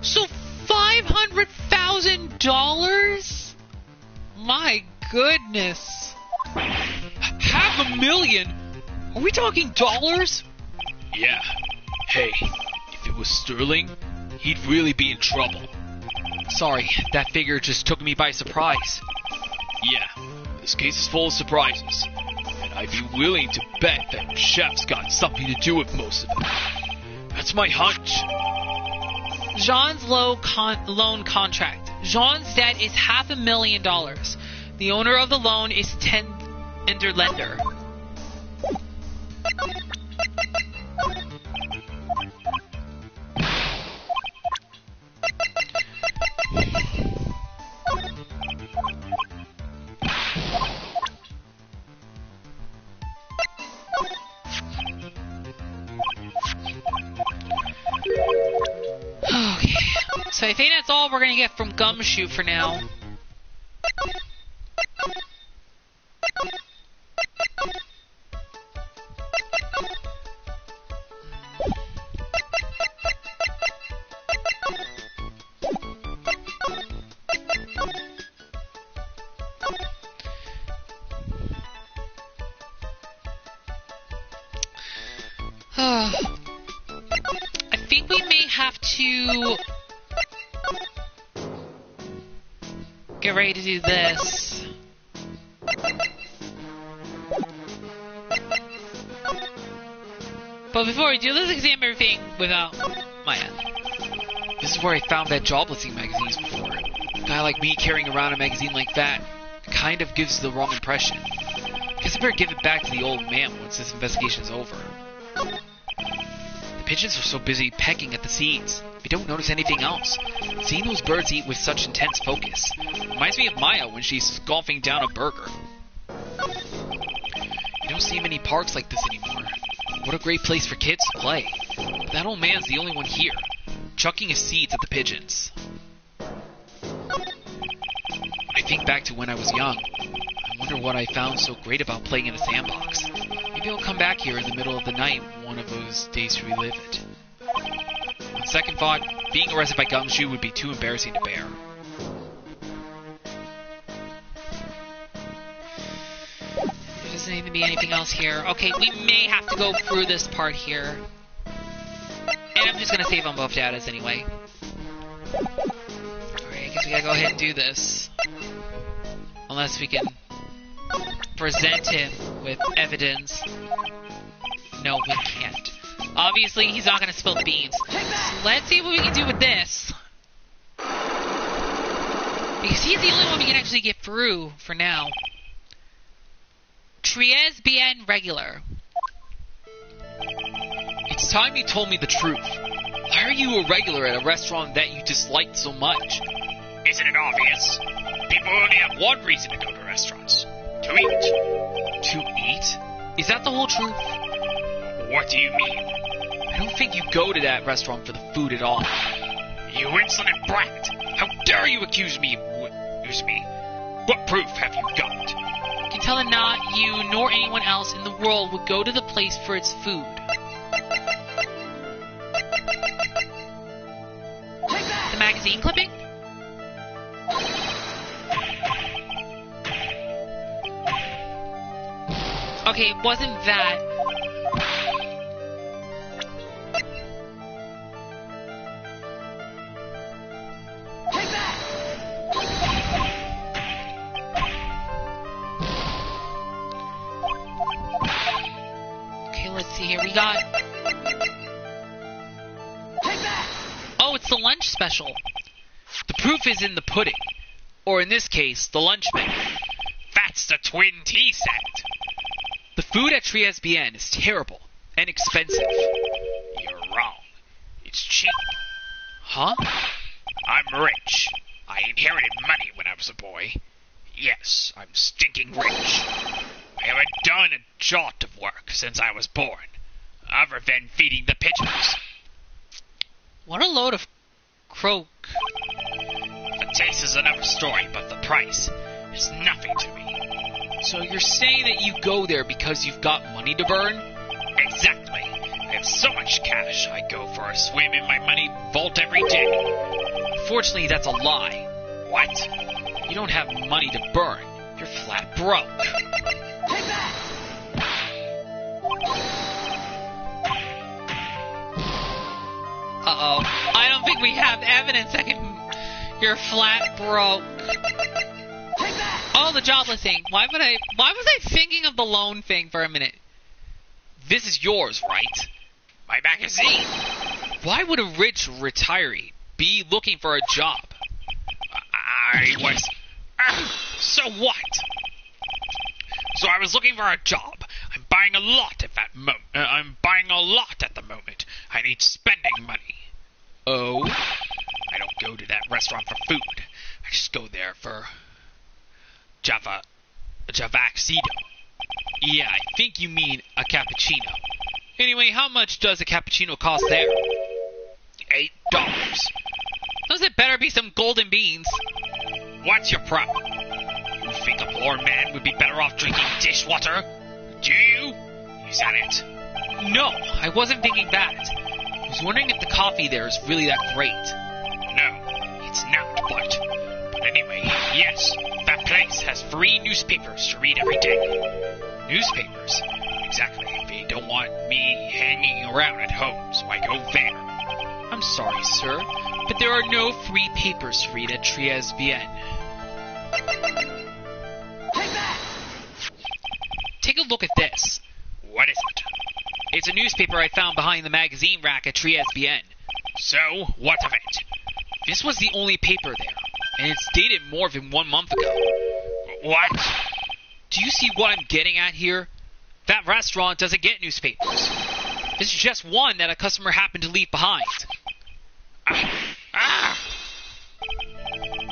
Speaker 2: So $500,000? My goodness.
Speaker 3: $500,000? Are we talking dollars? Yeah. Hey, if it was sterling, he'd really be in trouble. Sorry, that figure just took me by surprise. Yeah, this case is full of surprises. And I'd be willing to bet that Chef's got something to do with most of it. That's my hunch.
Speaker 2: Jean's loan contract. Jean's debt is $500,000. The owner of the loan is tender lender. Okay, so I think that's all we're gonna get from Gumshoe for now. I think we may have to get ready to do this. But before we do, let's examine everything without Maya.
Speaker 3: This is where I found that job listing magazines before. A guy like me carrying around a magazine like that kind of gives the wrong impression. Guess I better give it back to the old man once this investigation's over. The pigeons are so busy pecking at the seeds, we don't notice anything else. Seeing those birds eat with such intense focus reminds me of Maya when she's scoffing down a burger. You don't see many parks like this anymore. What a great place for kids to play. But that old man's the only one here, chucking his seeds at the pigeons. I think back to when I was young. I wonder what I found so great about playing in a sandbox. Maybe I'll come back here in the middle of the night one of those days to relive it. On second thought, being arrested by Gumshoe would be too embarrassing to bear.
Speaker 1: There doesn't even be anything else here. Okay, we may have to go through this part here. And I'm just gonna save on both datas anyway. Alright, I guess we gotta go ahead and do this. Unless we can present him with evidence. No, we can't. Obviously, he's not gonna spill the beans. So let's see what we can do with this. Because he's the only one we can actually get through for now. Tres bien regular.
Speaker 3: It's time you told me the truth. Why are you a regular at a restaurant that you disliked so much?
Speaker 4: Isn't it obvious? People only have one reason to go to restaurants. To eat.
Speaker 3: To eat? Is that the whole truth?
Speaker 4: What do you mean?
Speaker 3: I don't think you go to that restaurant for the food at all.
Speaker 4: You insolent brat! How dare you accuse me? What proof have you got?
Speaker 1: You can tell him not you nor anyone else in the world would go to the place for its food. The magazine clipping? Okay, it wasn't that. Okay, let's see here. We got... Oh, it's the lunch special.
Speaker 3: The proof is in the pudding. Or in this case, the lunch menu.
Speaker 4: That's the twin tea set.
Speaker 3: The food at Tres Bien is terrible and expensive.
Speaker 4: You're wrong. It's cheap.
Speaker 3: Huh?
Speaker 4: I'm rich. I inherited money when I was a boy. Yes, I'm stinking rich. I haven't done a jot of work since I was born, other than feeding the pigeons.
Speaker 1: What a load of croak.
Speaker 4: The taste is another story, but the price is nothing to me.
Speaker 3: So you're saying that you go there because you've got money to burn?
Speaker 4: Exactly. I have so much cash, I go for a swim in my money vault every day.
Speaker 3: Unfortunately, that's a lie.
Speaker 4: What?
Speaker 3: You don't have money to burn. You're flat broke.
Speaker 1: Uh-oh. I don't think we have evidence that can... You're flat broke. Oh, the jobless thing. Why was I thinking of the loan thing for a minute?
Speaker 3: This is yours, right?
Speaker 4: My magazine.
Speaker 3: Why would a rich retiree be looking for a job?
Speaker 4: I was... So what? So I was looking for a job. I'm buying a lot at that moment. I'm buying a lot at the moment. I need spending money.
Speaker 3: Oh?
Speaker 4: I don't go to that restaurant for food. I just go there for... Javaxido.
Speaker 3: Yeah, I think you mean a cappuccino. Anyway, how much does a cappuccino cost there?
Speaker 4: $8.
Speaker 1: Those had better be some golden beans.
Speaker 4: What's your problem? You think a poor man would be better off drinking dishwater? Do you? Is that it?
Speaker 3: No, I wasn't thinking that. I was wondering if the coffee there is really that great.
Speaker 4: No, it's not, but anyway, yes, that place has free newspapers to read every day. Newspapers? Exactly. They don't want me hanging around at home, so I go there.
Speaker 3: I'm sorry, sir, but there are no free papers to read at Tres Bien. Take a look at this.
Speaker 4: What is it?
Speaker 3: It's a newspaper I found behind the magazine rack at Tres Bien.
Speaker 4: So, what of it?
Speaker 3: This was the only paper there, and it's dated more than 1 month ago.
Speaker 4: What?
Speaker 3: Do you see what I'm getting at here? That restaurant doesn't get newspapers. This is just one that a customer happened to leave behind.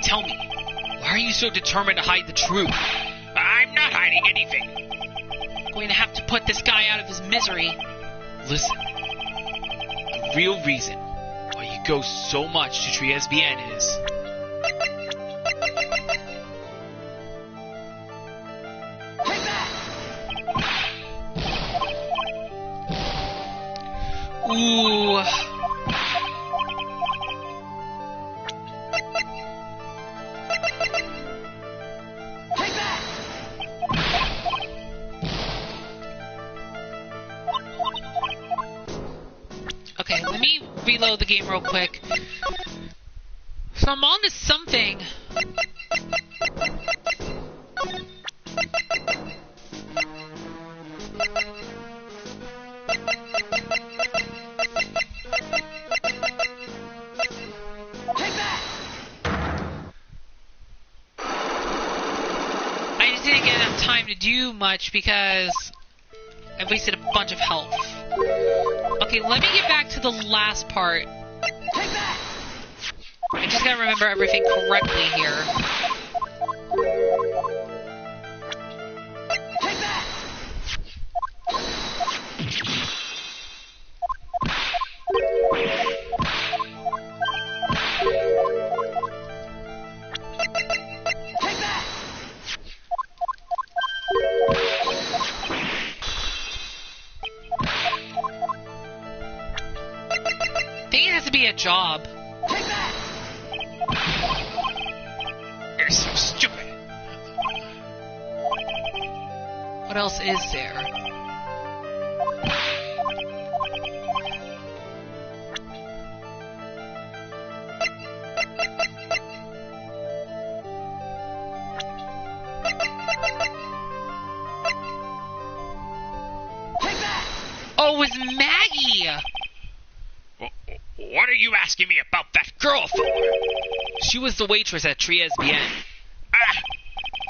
Speaker 3: Tell me, why are you so determined to hide the truth?
Speaker 4: I'm not hiding anything.
Speaker 1: I'm going to have to put this guy out of his misery.
Speaker 3: Listen, the real reason why you go so much to Triesbian is...
Speaker 1: Ooh. Okay, let me reload the game real quick. So I'm on to something. I just didn't get enough time to do much because I wasted a bunch of health. Okay, let me get back to the last part. I just gotta remember everything correctly here. I think it has to be a job.
Speaker 4: You're so stupid.
Speaker 1: What else is there? Oh, it was Maggie!
Speaker 4: What are you asking me about that girl for?
Speaker 3: She was the waitress at Triesbian.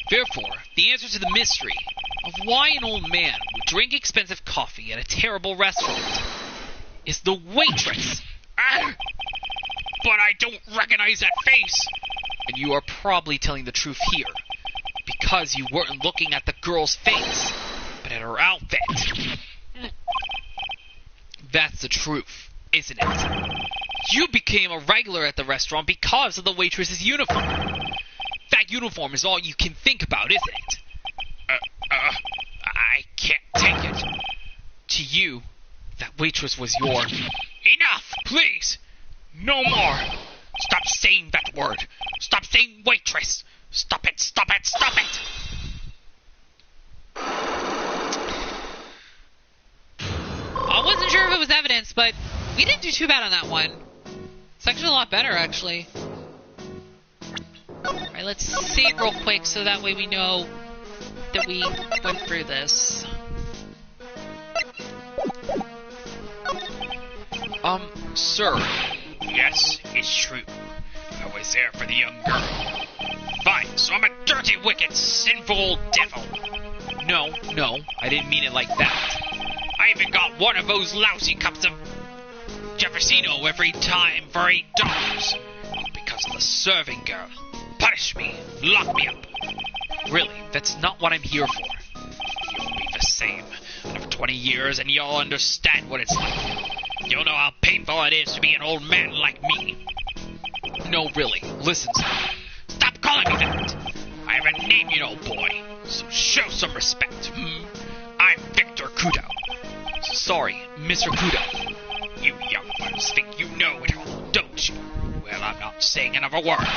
Speaker 3: Therefore, the answer to the mystery of why an old man would drink expensive coffee at a terrible restaurant is the waitress.
Speaker 4: But I don't recognize that face.
Speaker 3: And you are probably telling the truth here, because you weren't looking at the girl's face, but at her outfit. That's the truth, isn't it? You became a regular at the restaurant because of the waitress's uniform. That uniform is all you can think about, isn't it?
Speaker 4: I can't take it.
Speaker 3: To you, that waitress was your...
Speaker 4: Enough, please. No more. Stop saying that word. Stop saying waitress. Stop it, stop it, stop it.
Speaker 1: I wasn't sure if it was evidence, but we didn't do too bad on that one. It's actually a lot better, actually. Alright, let's save real quick so that way we know that we went through this.
Speaker 3: Sir.
Speaker 4: Yes, it's true. I was there for the young girl. Fine, so I'm a dirty, wicked, sinful old devil.
Speaker 3: No, I didn't mean it like that.
Speaker 4: I even got one of those lousy cups of Jeffersino every time for $8. Because of the serving girl. Punish me. Lock me up.
Speaker 3: Really, that's not what I'm here for.
Speaker 4: You'll be the same. Another 20 years and you'll understand what it's like. You'll know how painful it is to be an old man like me.
Speaker 3: No, really, listen to me.
Speaker 4: Stop calling me that. I have a name, you know, boy. So show some respect. I'm Victor Kudo.
Speaker 3: Sorry, Mr. Kudo.
Speaker 4: You young ones think you know it all, don't you? Well, I'm not saying another word.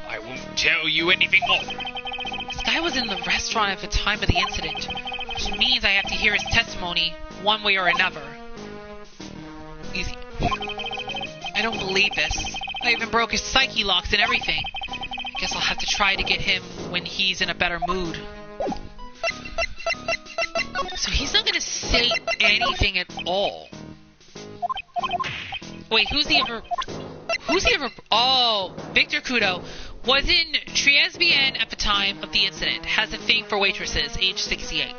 Speaker 4: I won't tell you anything more.
Speaker 1: This guy was in the restaurant at the time of the incident, which means I have to hear his testimony one way or another. Easy. I don't believe this. I even broke his psyche locks and everything. I guess I'll have to try to get him when he's in a better mood. So he's not gonna say anything at all. Wait, who's the other... Oh, Victor Kudo was in Triesbian at the time of the incident. Has a thing for waitresses, age 68.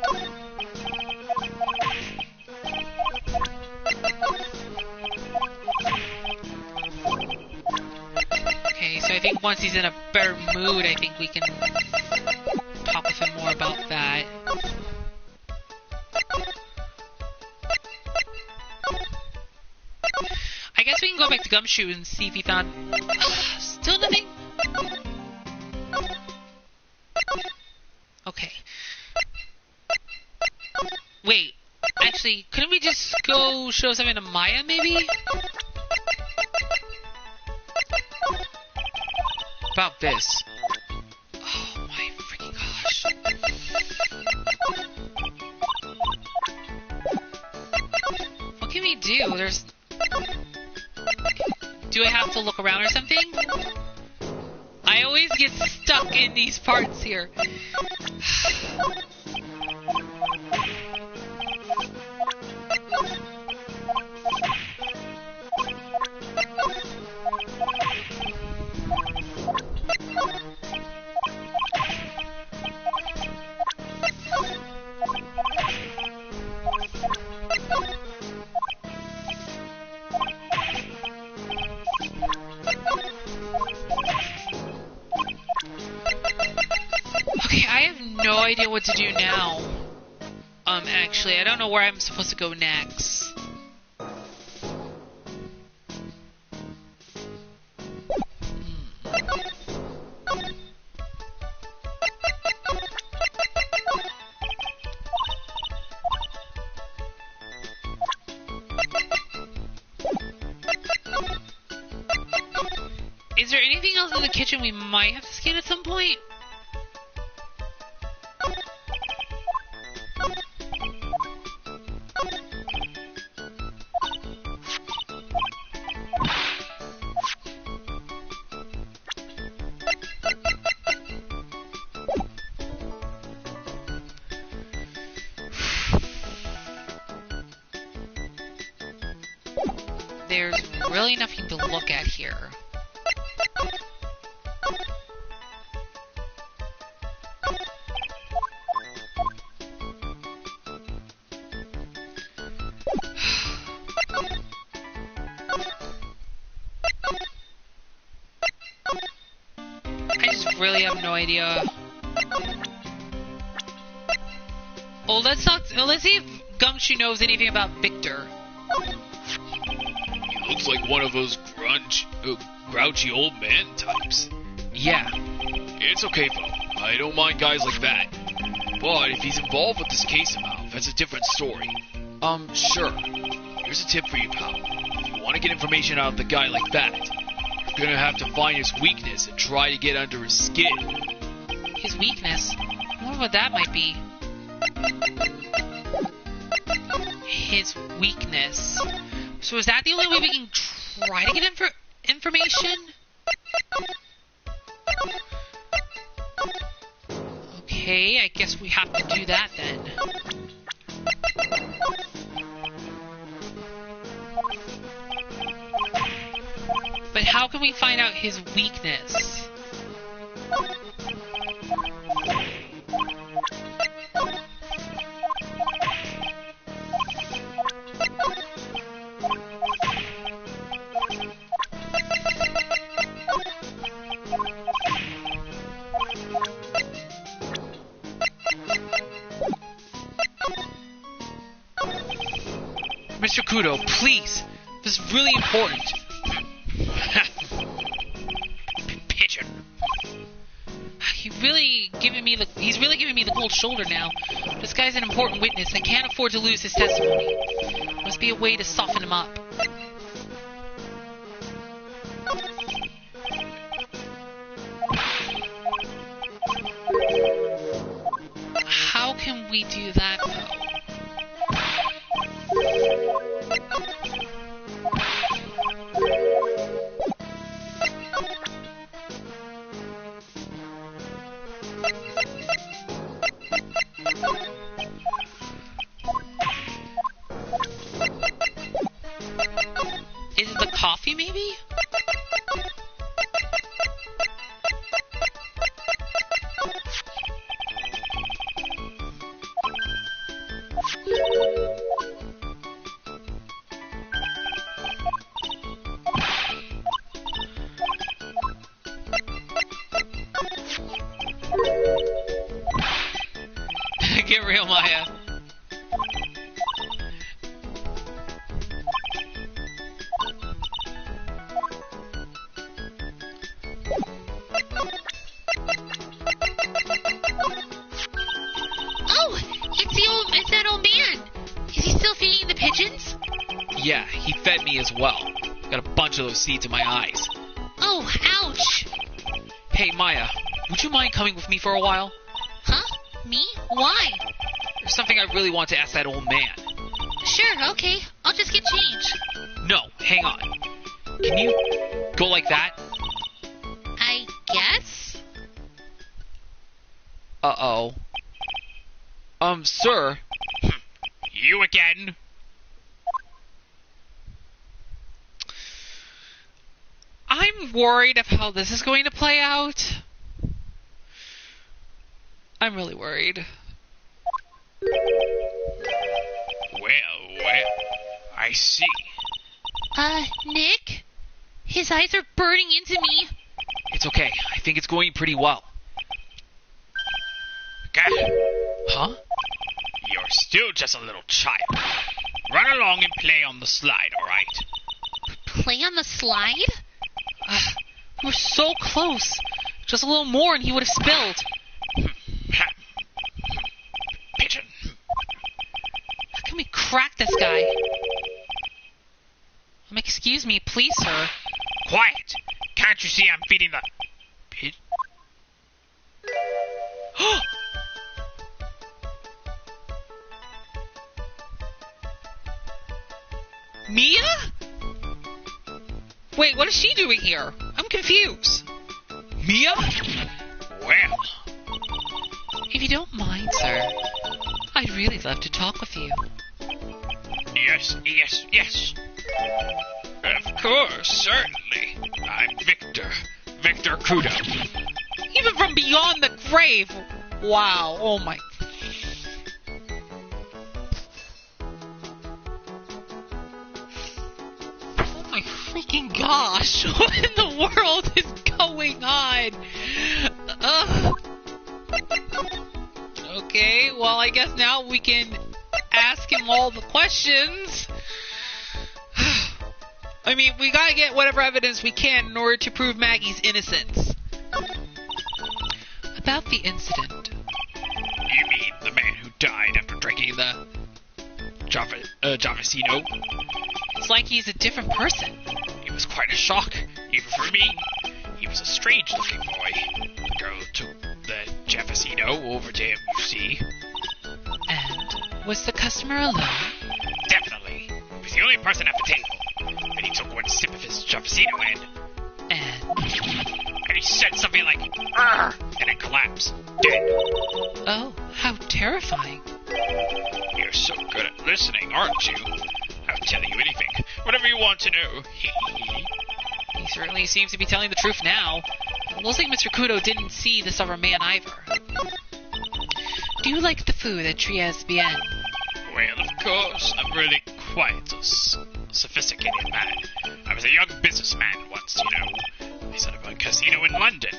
Speaker 1: think once he's in a better mood, I think we can talk with him more about that. I guess we can go back to Gumshoe and see if he found... Still nothing? Okay. Wait. Actually, couldn't we just go show something to Maya, maybe?
Speaker 3: About this.
Speaker 1: Oh my freaking gosh. What can we do? There's... Do I have to look around or something? I always get stuck in these parts here. No idea what to do now. Actually, I don't know where I'm supposed to go next. Is there anything else in the kitchen we might have to scan at some point? There's really nothing to look at here. I just really have no idea. Oh, let's see if Gumshoe knows anything about Victor.
Speaker 4: Looks like one of those grouchy old man types.
Speaker 3: Yeah.
Speaker 4: It's okay, Bo. I don't mind guys like that. But if he's involved with this case somehow, that's a different story.
Speaker 3: Sure.
Speaker 4: Here's a tip for you, pal. If you want to get information out of the guy like that, you're gonna have to find his weakness and try to get under his skin.
Speaker 1: His weakness? I wonder what that might be. His weakness. So is that the only way we can try to get information? Okay, I guess we have to do that then. But how can we find out his weakness? Mr. Kudo, please! This is really important!
Speaker 4: Pigeon!
Speaker 1: He's really giving me the cold shoulder now. This guy's an important witness. I can't afford to lose his testimony. Must be a way to soften him up. How can we do that, though? Is it the coffee, maybe?
Speaker 3: fed me as well. Got a bunch of those seeds in my eyes.
Speaker 2: Oh, ouch!
Speaker 3: Hey, Maya, would you mind coming with me for a while?
Speaker 2: Huh? Me? Why?
Speaker 3: There's something I really want to ask that old man.
Speaker 2: Sure, okay. I'll just get change.
Speaker 3: No, hang on. Can you go like that?
Speaker 2: I guess?
Speaker 3: Uh-oh. Sir.
Speaker 4: You again?
Speaker 1: I'm worried of how this is going to play out. I'm really worried.
Speaker 4: Well, I see.
Speaker 2: Nick? His eyes are burning into me.
Speaker 3: It's okay. I think it's going pretty well.
Speaker 4: Gah,
Speaker 3: Huh?
Speaker 4: you're still just a little child. Run along and play on the slide, alright?
Speaker 2: Play on the slide?
Speaker 1: We're so close. Just a little more and he would have spilled.
Speaker 4: Pigeon.
Speaker 1: How can we crack this guy? Excuse me, please, sir.
Speaker 4: Quiet! Can't you see I'm feeding the... Pigeon?
Speaker 1: Mia? Wait, what is she doing here? I'm confused. Mia?
Speaker 4: Well,
Speaker 1: If you don't mind, sir, I'd really love to talk with you.
Speaker 4: yes. Of course, certainly. I'm Victor Kudo.
Speaker 1: Even from beyond the grave. Wow. Oh my. Oh my freaking gosh. What in the world is going on? Okay, well, I guess now we can ask him all the questions. I mean, we gotta get whatever evidence we can in order to prove Maggie's innocence. About the incident.
Speaker 4: You mean the man who died after drinking the... Javasino?
Speaker 1: It's like he's a different person.
Speaker 4: It was quite a shock, even for me. He was a strange-looking boy. The girl took the Javasino over to him, you see.
Speaker 1: And was the customer alone?
Speaker 4: Definitely. He was the only person at the table. And he took one sip of his Javasino and he said something like, "Arr!" and then collapsed, dead.
Speaker 1: Oh, how terrifying.
Speaker 4: You're so good at listening, aren't you? I'll tell you anything, whatever you want to know.
Speaker 1: He certainly seems to be telling the truth now. It looks like Mr. Kudo didn't see this other man either. Do you like the food at Trias Bien?
Speaker 4: Well, of course, I'm really quite a sophisticated man. I was a young businessman once, you know. I set up a casino in London.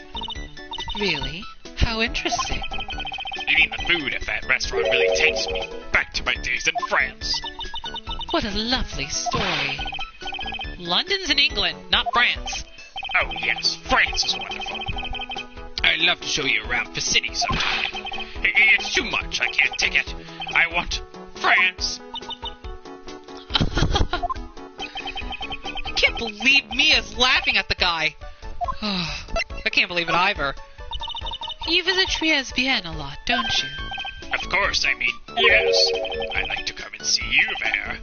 Speaker 1: Really? How interesting.
Speaker 4: Eating the food at that restaurant really takes me back to my days in France.
Speaker 1: What a lovely story. London's in England, not France.
Speaker 4: Oh, yes, France is wonderful. I'd love to show you around the city sometime. It's too much, I can't take it. I want France.
Speaker 1: I can't believe Mia's laughing at the guy. I can't believe it either. You visit Trias Bien a lot, don't you?
Speaker 4: Of course, I mean, yes. I'd like to come and see you there.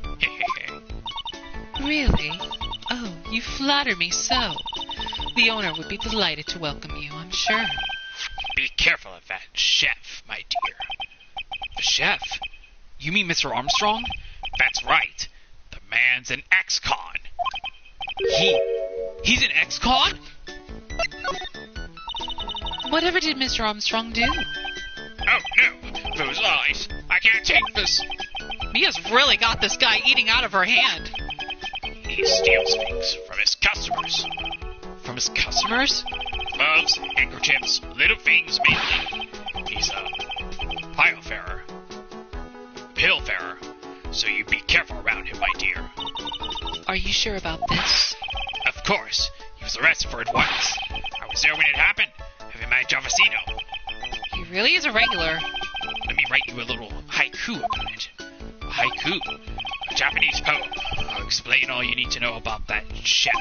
Speaker 1: Really? Oh, you flatter me so. The owner would be delighted to welcome you, I'm sure.
Speaker 4: Be careful of that chef, my dear.
Speaker 3: The chef? You mean Mr. Armstrong?
Speaker 4: That's right. The man's an ex-con.
Speaker 3: He's an ex-con?
Speaker 1: Whatever did Mr. Armstrong do?
Speaker 4: Oh, no. Those lies. I can't take this.
Speaker 1: Mia's really got this guy eating out of her hand.
Speaker 4: He steals things from his customers.
Speaker 3: From his customers?
Speaker 4: Gloves, handkerchiefs, little things mainly. He's a pill-farer. So you be careful around him, my dear.
Speaker 1: Are you sure about this?
Speaker 4: Of course. He was arrested for it once. I was there when it happened, having my Javasino.
Speaker 1: He really is a regular.
Speaker 4: Let me write you a little haiku about it. A haiku. A Japanese poem. explain all you need to know about that chef?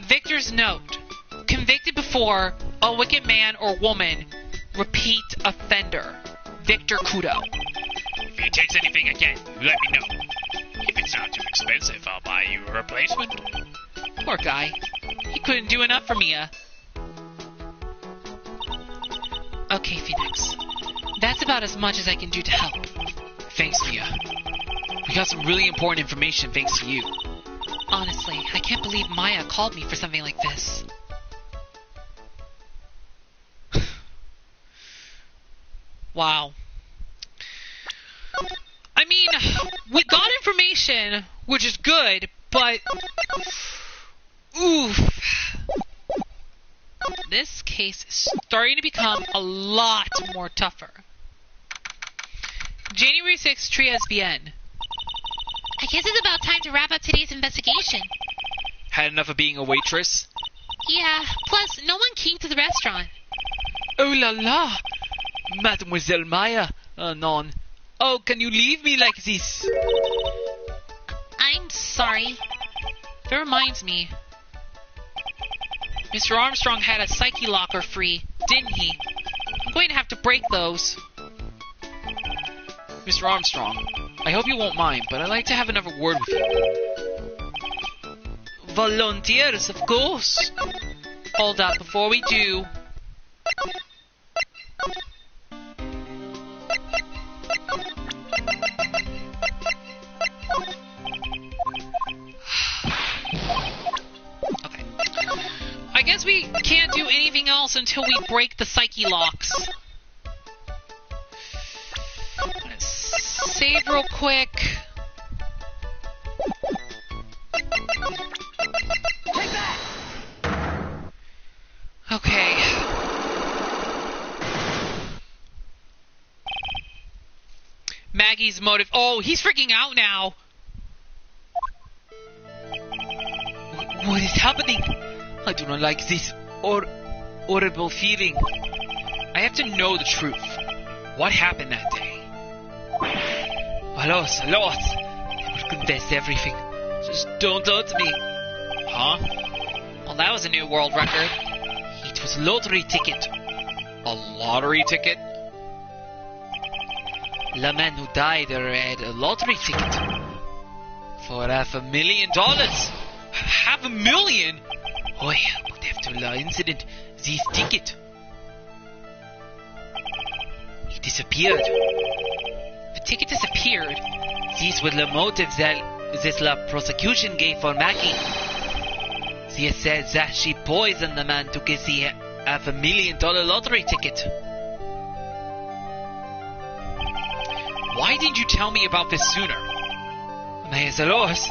Speaker 1: Victor's note. Convicted before, a wicked man or woman, repeat offender. Victor Kudo.
Speaker 4: If he takes anything again, let me know. If it's not too expensive, I'll buy you a replacement.
Speaker 1: Poor guy. He couldn't do enough for Mia. Okay, Phoenix. That's about as much as I can do to help.
Speaker 3: Thanks, Mia. We got some really important information thanks to you.
Speaker 1: Honestly, I can't believe Maya called me for something like this. Wow. I mean, we got information, which is good, but... oof. This case is starting to become a lot more tougher. January 6th, Trias BN.
Speaker 2: I guess it's about time to wrap up today's investigation.
Speaker 3: Had enough of being a waitress?
Speaker 2: Yeah, plus no one came to the restaurant.
Speaker 3: Oh la la! Mademoiselle Maya, non. Oh, can you leave me like this?
Speaker 2: I'm sorry.
Speaker 1: That reminds me. Mr. Armstrong had a psyche locker free, didn't he? I'm going to have to break those.
Speaker 3: Mr. Armstrong, I hope you won't mind, but I'd like to have another word with you.
Speaker 1: Volunteers, of course. Hold up, before we do... Okay. I guess we can't do anything else until we break the psyche locks. Let's save real quick. Okay. Maggie's motive. Oh, he's freaking out now.
Speaker 3: What is happening? I do not like this horrible feeling. I have to know the truth. What happened that day? Alos, I will confess everything. Just don't hurt me.
Speaker 1: Huh? Well, that was a new world record.
Speaker 3: It was a lottery ticket.
Speaker 1: A lottery ticket?
Speaker 3: The man who died had a lottery ticket. For $500,000.
Speaker 1: $500,000?
Speaker 3: Oh, but after the incident, this ticket... it disappeared.
Speaker 1: The ticket disappeared?
Speaker 3: These were the motives that the prosecution gave for Maggie. She said that she poisoned the man to get the $500,000 lottery ticket.
Speaker 1: Why didn't you tell me about this sooner?
Speaker 3: Maestros,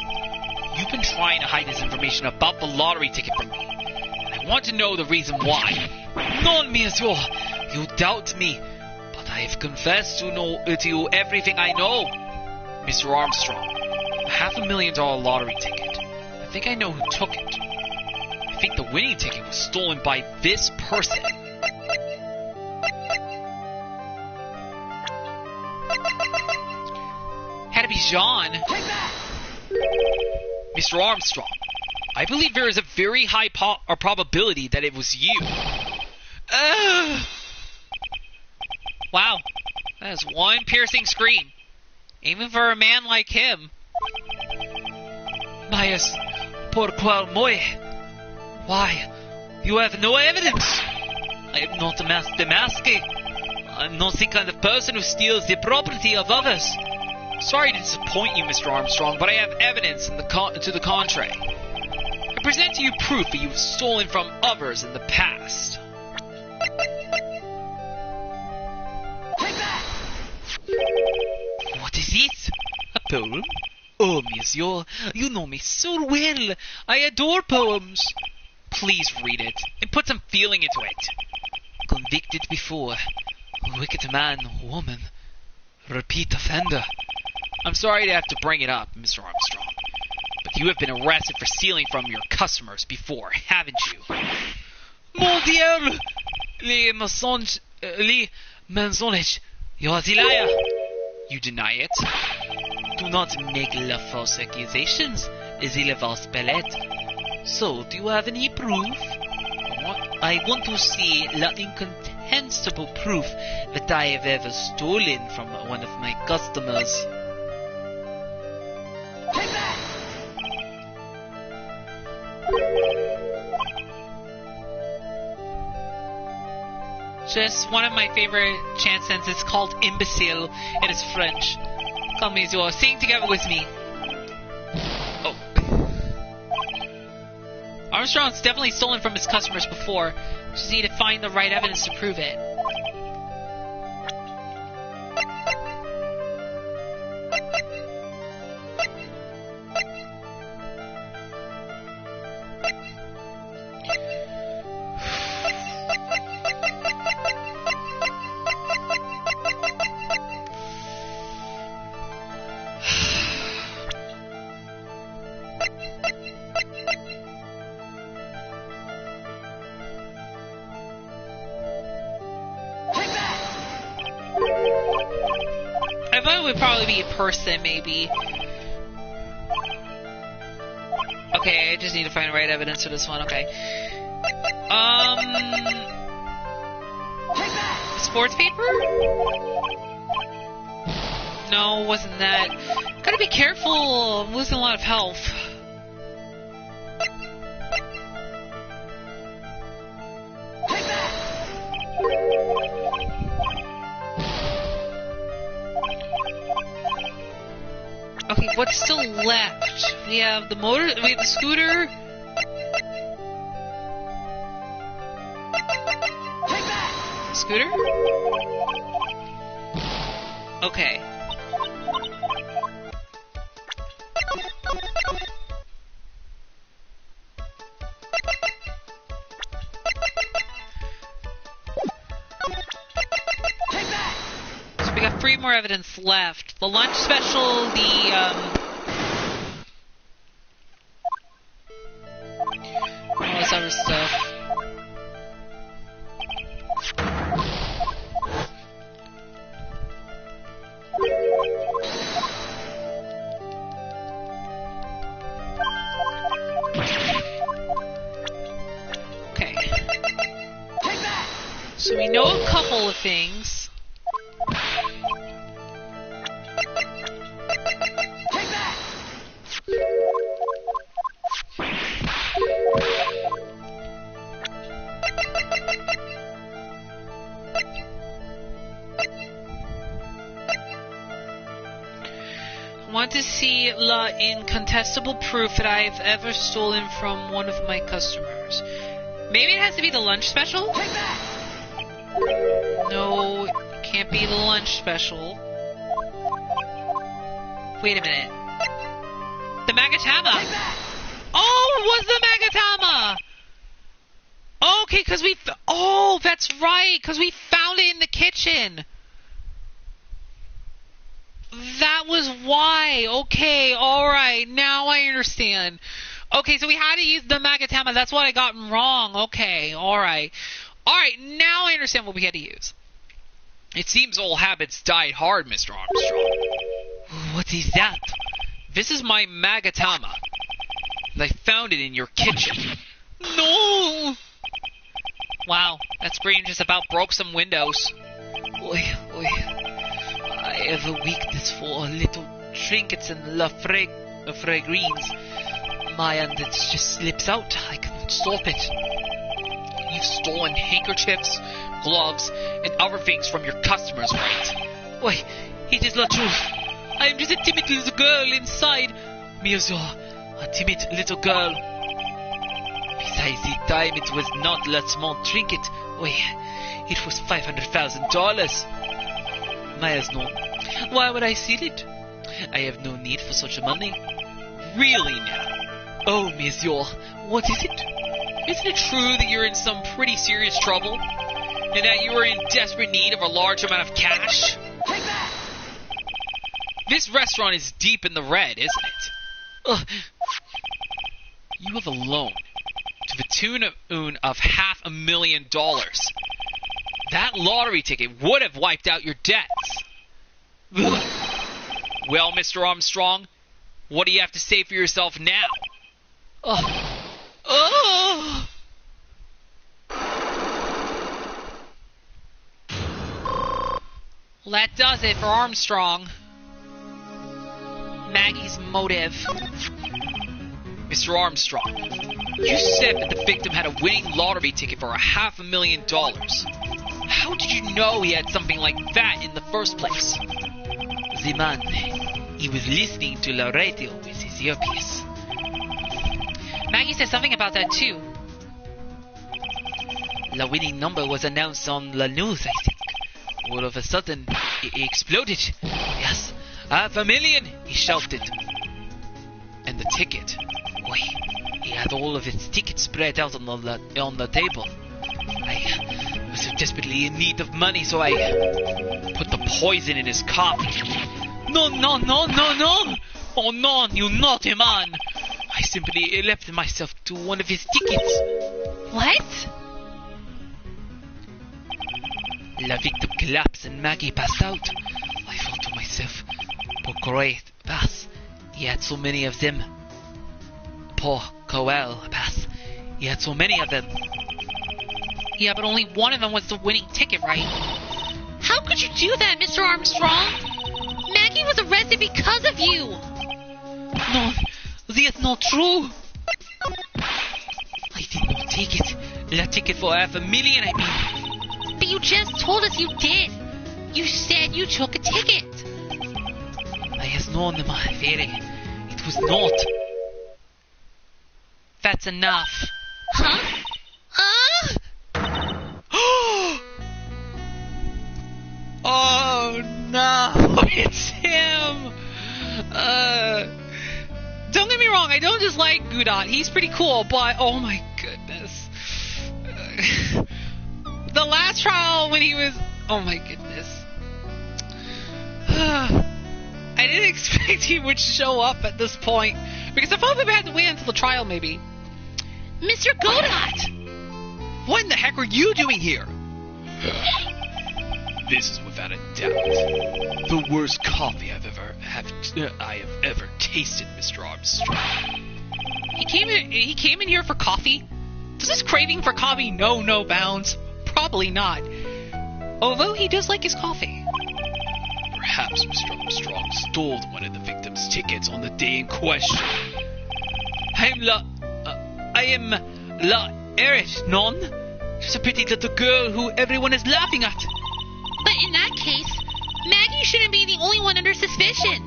Speaker 1: you've been trying to hide this information about the lottery ticket from me, and I want to know the reason why.
Speaker 3: Non, monsieur, you doubt me, but I have confessed to you everything I know.
Speaker 1: Mr. Armstrong, a $500,000 lottery ticket. I think I know who took it. I think the winning ticket was stolen by this person. Had to be Jean. Mr. Armstrong, I believe there is a very high probability that it was you. Wow, that is one piercing scream. Even for a man like him.
Speaker 3: Bias, pourquoi moi? Why? You have no evidence. I am not the mask. I'm not the kind of person who steals the property of others.
Speaker 1: Sorry to disappoint you, Mr. Armstrong, but I have evidence to the contrary. I present to you proof that you've stolen from others in the past.
Speaker 3: What is this? A poem? Oh, monsieur, you know me so well. I adore poems.
Speaker 1: Please read it, and put some feeling into it.
Speaker 3: Convicted before. Wicked man, woman. Repeat offender.
Speaker 1: I'm sorry to have to bring it up, Mr. Armstrong, but you have been arrested for stealing from your customers before, haven't you?
Speaker 3: Mon diable! Les mensonges, you are the liar.
Speaker 1: You deny it?
Speaker 5: Do not make false accusations, Zilevas Bellet. So, do you have any proof? I want to see incontestable proof that I have ever stolen from one of my customers.
Speaker 6: Take that!
Speaker 1: Just one of my favorite chant sentences. It's called imbecile. It is French. Come, Mizor, sing together with me. Oh. Armstrong's definitely stolen from his customers before. Just need to find the right evidence to prove it. I thought it would probably be a person, maybe. Okay, I just need to find the right evidence for this one, okay. Sports paper? No, wasn't that. Gotta be careful, I'm losing a lot of health. Okay, what's still left? We have the motor, we have the scooter. Scooter? Okay. So we got 3 more evidence left. The lunch special, all this other stuff. Okay. So we know a couple of things. Want to see incontestable proof that I've ever stolen from one of my customers. Maybe it has to be the lunch special? No, it can't be the lunch special. Wait a minute. The Magatama! Oh, it was the Magatama! Okay, because oh, that's right, because we found it in the kitchen. That was why. Okay, alright. Now I understand. Okay, so we had to use the Magatama. That's what I got wrong. Okay, alright. Alright, now I understand what we had to use.
Speaker 3: It seems old habits died hard, Mr. Armstrong.
Speaker 5: What is that?
Speaker 3: This is my Magatama. And I found it in your kitchen.
Speaker 5: No!
Speaker 1: Wow, that scream just about broke some windows.
Speaker 5: Oi. I have a weakness for little trinkets and fragrines. My hand, it just slips out. I cannot stop it.
Speaker 3: You've stolen handkerchiefs, gloves, and other things from your customers, right?
Speaker 5: Why, it is not true. I am just a timid little girl inside. Mirzo, a timid little girl. Besides the time, it was not a small trinket. Why, it was $500,000. Maya's known. Why would I steal it? I have no need for such money.
Speaker 3: Really now?
Speaker 5: Oh, monsieur, what is it?
Speaker 3: Isn't it true that you're in some pretty serious trouble? And that you are in desperate need of a large amount of cash? This restaurant is deep in the red, isn't it? You have a loan to the tune of $500,000. That lottery ticket would have wiped out your debts. Well, Mr. Armstrong, what do you have to say for yourself now?
Speaker 5: Oh!
Speaker 1: Well, that does it for Armstrong. Maggie's motive.
Speaker 3: Mr. Armstrong, you said that the victim had a winning lottery ticket for $500,000. How did you know he had something like that in the first place?
Speaker 5: The man, he was listening to the radio with his earpiece.
Speaker 1: Maggie said something about that too.
Speaker 5: The winning number was announced on the news, I think. All of a sudden, it exploded. Yes, $500,000, he shouted.
Speaker 3: And the ticket?
Speaker 5: Why, he had all of his tickets spread out on the table. I was so desperately in need of money, so I
Speaker 3: Put the poison in his coffee.
Speaker 5: No! Oh no, you naughty man! I simply left myself to one of his tickets.
Speaker 1: What?
Speaker 5: The victim collapsed and Maggie passed out. I thought to myself, poor great Bass, he had so many of them. Poor Coel Bass, he had so many of them.
Speaker 1: Yeah, but only one of them was the winning ticket, right? How could you do that, Mr. Armstrong? Maggie was arrested because of you!
Speaker 5: No, that's not true. I did not take it. The ticket for $500,000, I mean.
Speaker 1: But you just told us you did. You said you took a ticket.
Speaker 5: I has known my fairy. It was not.
Speaker 1: That's enough. Huh?
Speaker 5: Oh no, it's him.
Speaker 1: Don't get me wrong, I don't dislike Gudot. He's pretty cool, but oh my goodness. The last trial when he was... Oh my goodness. I didn't expect he would show up at this point. Because I thought we had to wait until the trial, maybe. Mr. Godot!
Speaker 3: What in the heck are you doing here? This is without a doubt the worst coffee I have ever tasted, Mr. Armstrong.
Speaker 1: He came in here for coffee? Does his craving for coffee know no bounds? Probably not. Although he does like his coffee.
Speaker 3: Perhaps Mr. Armstrong stole one of the victim's tickets on the day in question.
Speaker 5: I am La Eris, non? She's a pretty little girl who everyone is laughing at.
Speaker 1: But in that case, Maggie shouldn't be the only one under suspicion.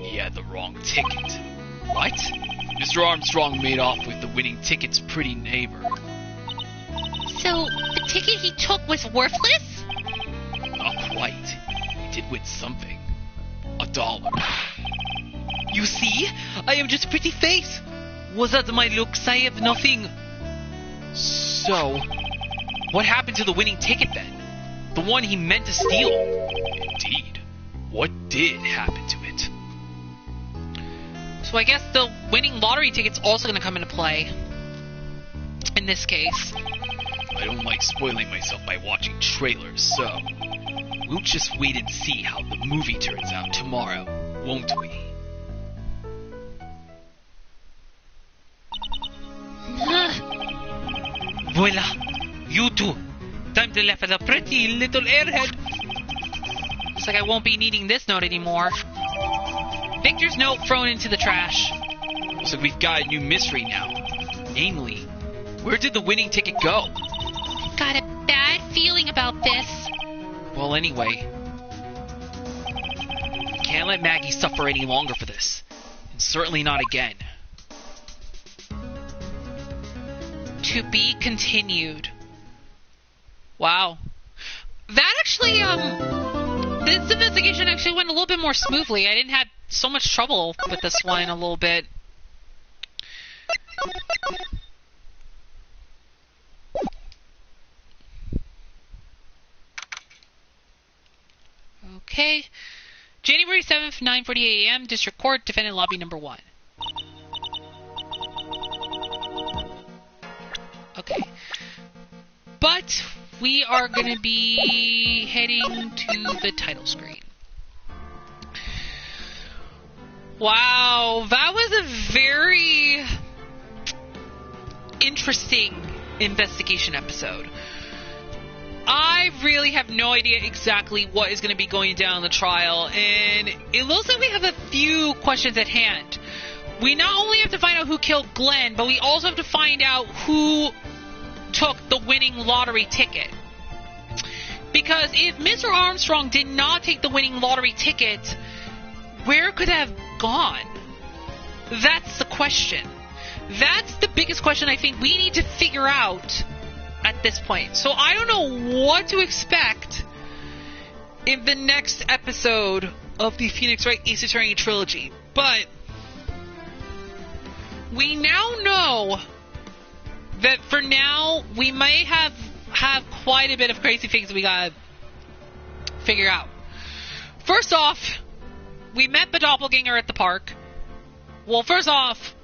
Speaker 3: He had the wrong ticket. What? Mr. Armstrong made off with the winning ticket's pretty neighbor.
Speaker 1: So, the ticket he took was worthless?
Speaker 3: Not quite. He did win something. $1.
Speaker 5: You see? I am just a pretty face. Was that my looks? I have nothing.
Speaker 3: So, what happened to the winning ticket then? The one he meant to steal? Indeed. What did happen to it?
Speaker 1: So I guess the winning lottery ticket's also going to come into play. In this case.
Speaker 3: I don't like spoiling myself by watching trailers, so we'll just wait and see how the movie turns out tomorrow, won't we?
Speaker 5: Voila! You two! Time to laugh at a pretty little airhead.
Speaker 1: Looks like I won't be needing this note anymore. Victor's note thrown into the trash.
Speaker 3: So we've got a new mystery now. Namely, where did the winning ticket go?
Speaker 1: I've got a bad feeling about this.
Speaker 3: Well, anyway, we can't let Maggie suffer any longer for this. And certainly not again.
Speaker 1: To be continued. Wow. That actually, this investigation actually went a little bit more smoothly. I didn't have so much trouble with this one a little bit. Okay. January 7th, 9:48 a.m., District Court, Defendant Lobby Number 1. Okay. But we are going to be heading to the title screen. Wow, that was a very interesting investigation episode. I really have no idea exactly what is going to be going down in the trial, and it looks like we have a few questions at hand. We not only have to find out who killed Glenn, but we also have to find out who took the winning lottery ticket. Because if Mr. Armstrong did not take the winning lottery ticket, where could it have gone? That's the question. That's the biggest question I think we need to figure out at this point. So I don't know what to expect in the next episode of the Phoenix Wright Ace Attorney Trilogy. But we now know that for now we may have quite a bit of crazy things we gotta figure out. First off, we met the doppelganger at the park. Well, first off,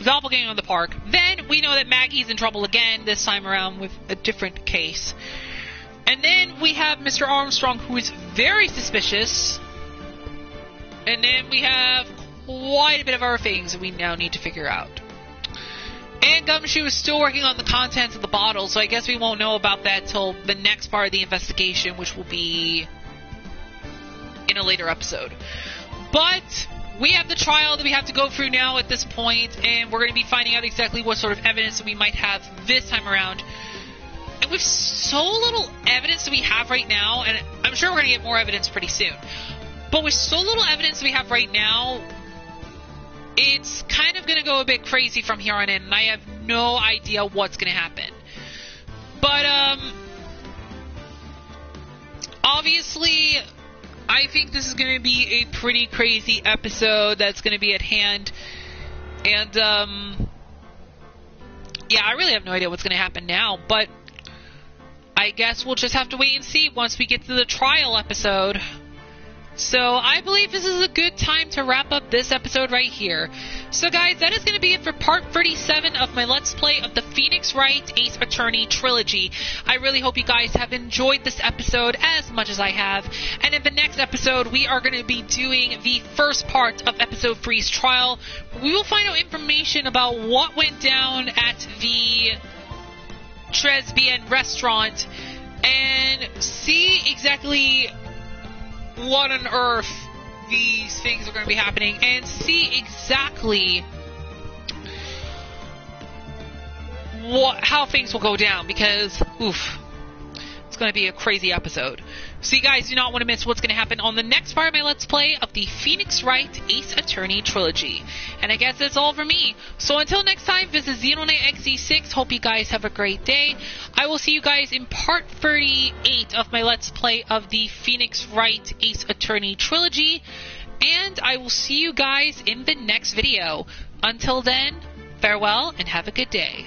Speaker 1: doppelganger in the park. Then we know that Maggie's in trouble again, this time around with a different case. And then we have Mr. Armstrong, who is very suspicious. And then we have quite a bit of other things that we now need to figure out. And Gumshoe is still working on the contents of the bottle, so I guess we won't know about that till the next part of the investigation, which will be in a later episode. But we have the trial that we have to go through now at this point, and we're going to be finding out exactly what sort of evidence we might have this time around. And with so little evidence that we have right now, and I'm sure we're going to get more evidence pretty soon, but with so little evidence that we have right now, it's kind of going to go a bit crazy from here on in, and I have no idea what's going to happen. But, obviously, I think this is going to be a pretty crazy episode that's going to be at hand. And, yeah, I really have no idea what's going to happen now, but I guess we'll just have to wait and see once we get to the trial episode. So I believe this is a good time to wrap up this episode right here. So guys, that is going to be it for part 37 of my Let's Play of the Phoenix Wright Ace Attorney Trilogy. I really hope you guys have enjoyed this episode as much as I have. And in the next episode, we are going to be doing the first part of episode 3's trial. We will find out information about what went down at the Tresbian restaurant and see exactly what on earth these things are going to be happening, and see exactly how things will go down, because it's going to be a crazy episode. So you guys do not want to miss what's going to happen on the next part of my Let's Play of the Phoenix Wright Ace Attorney Trilogy. And I guess that's all for me. So until next time, this is Xenonite XE6. Hope you guys have a great day. I will see you guys in part 38 of my Let's Play of the Phoenix Wright Ace Attorney Trilogy. And I will see you guys in the next video. Until then, farewell and have a good day.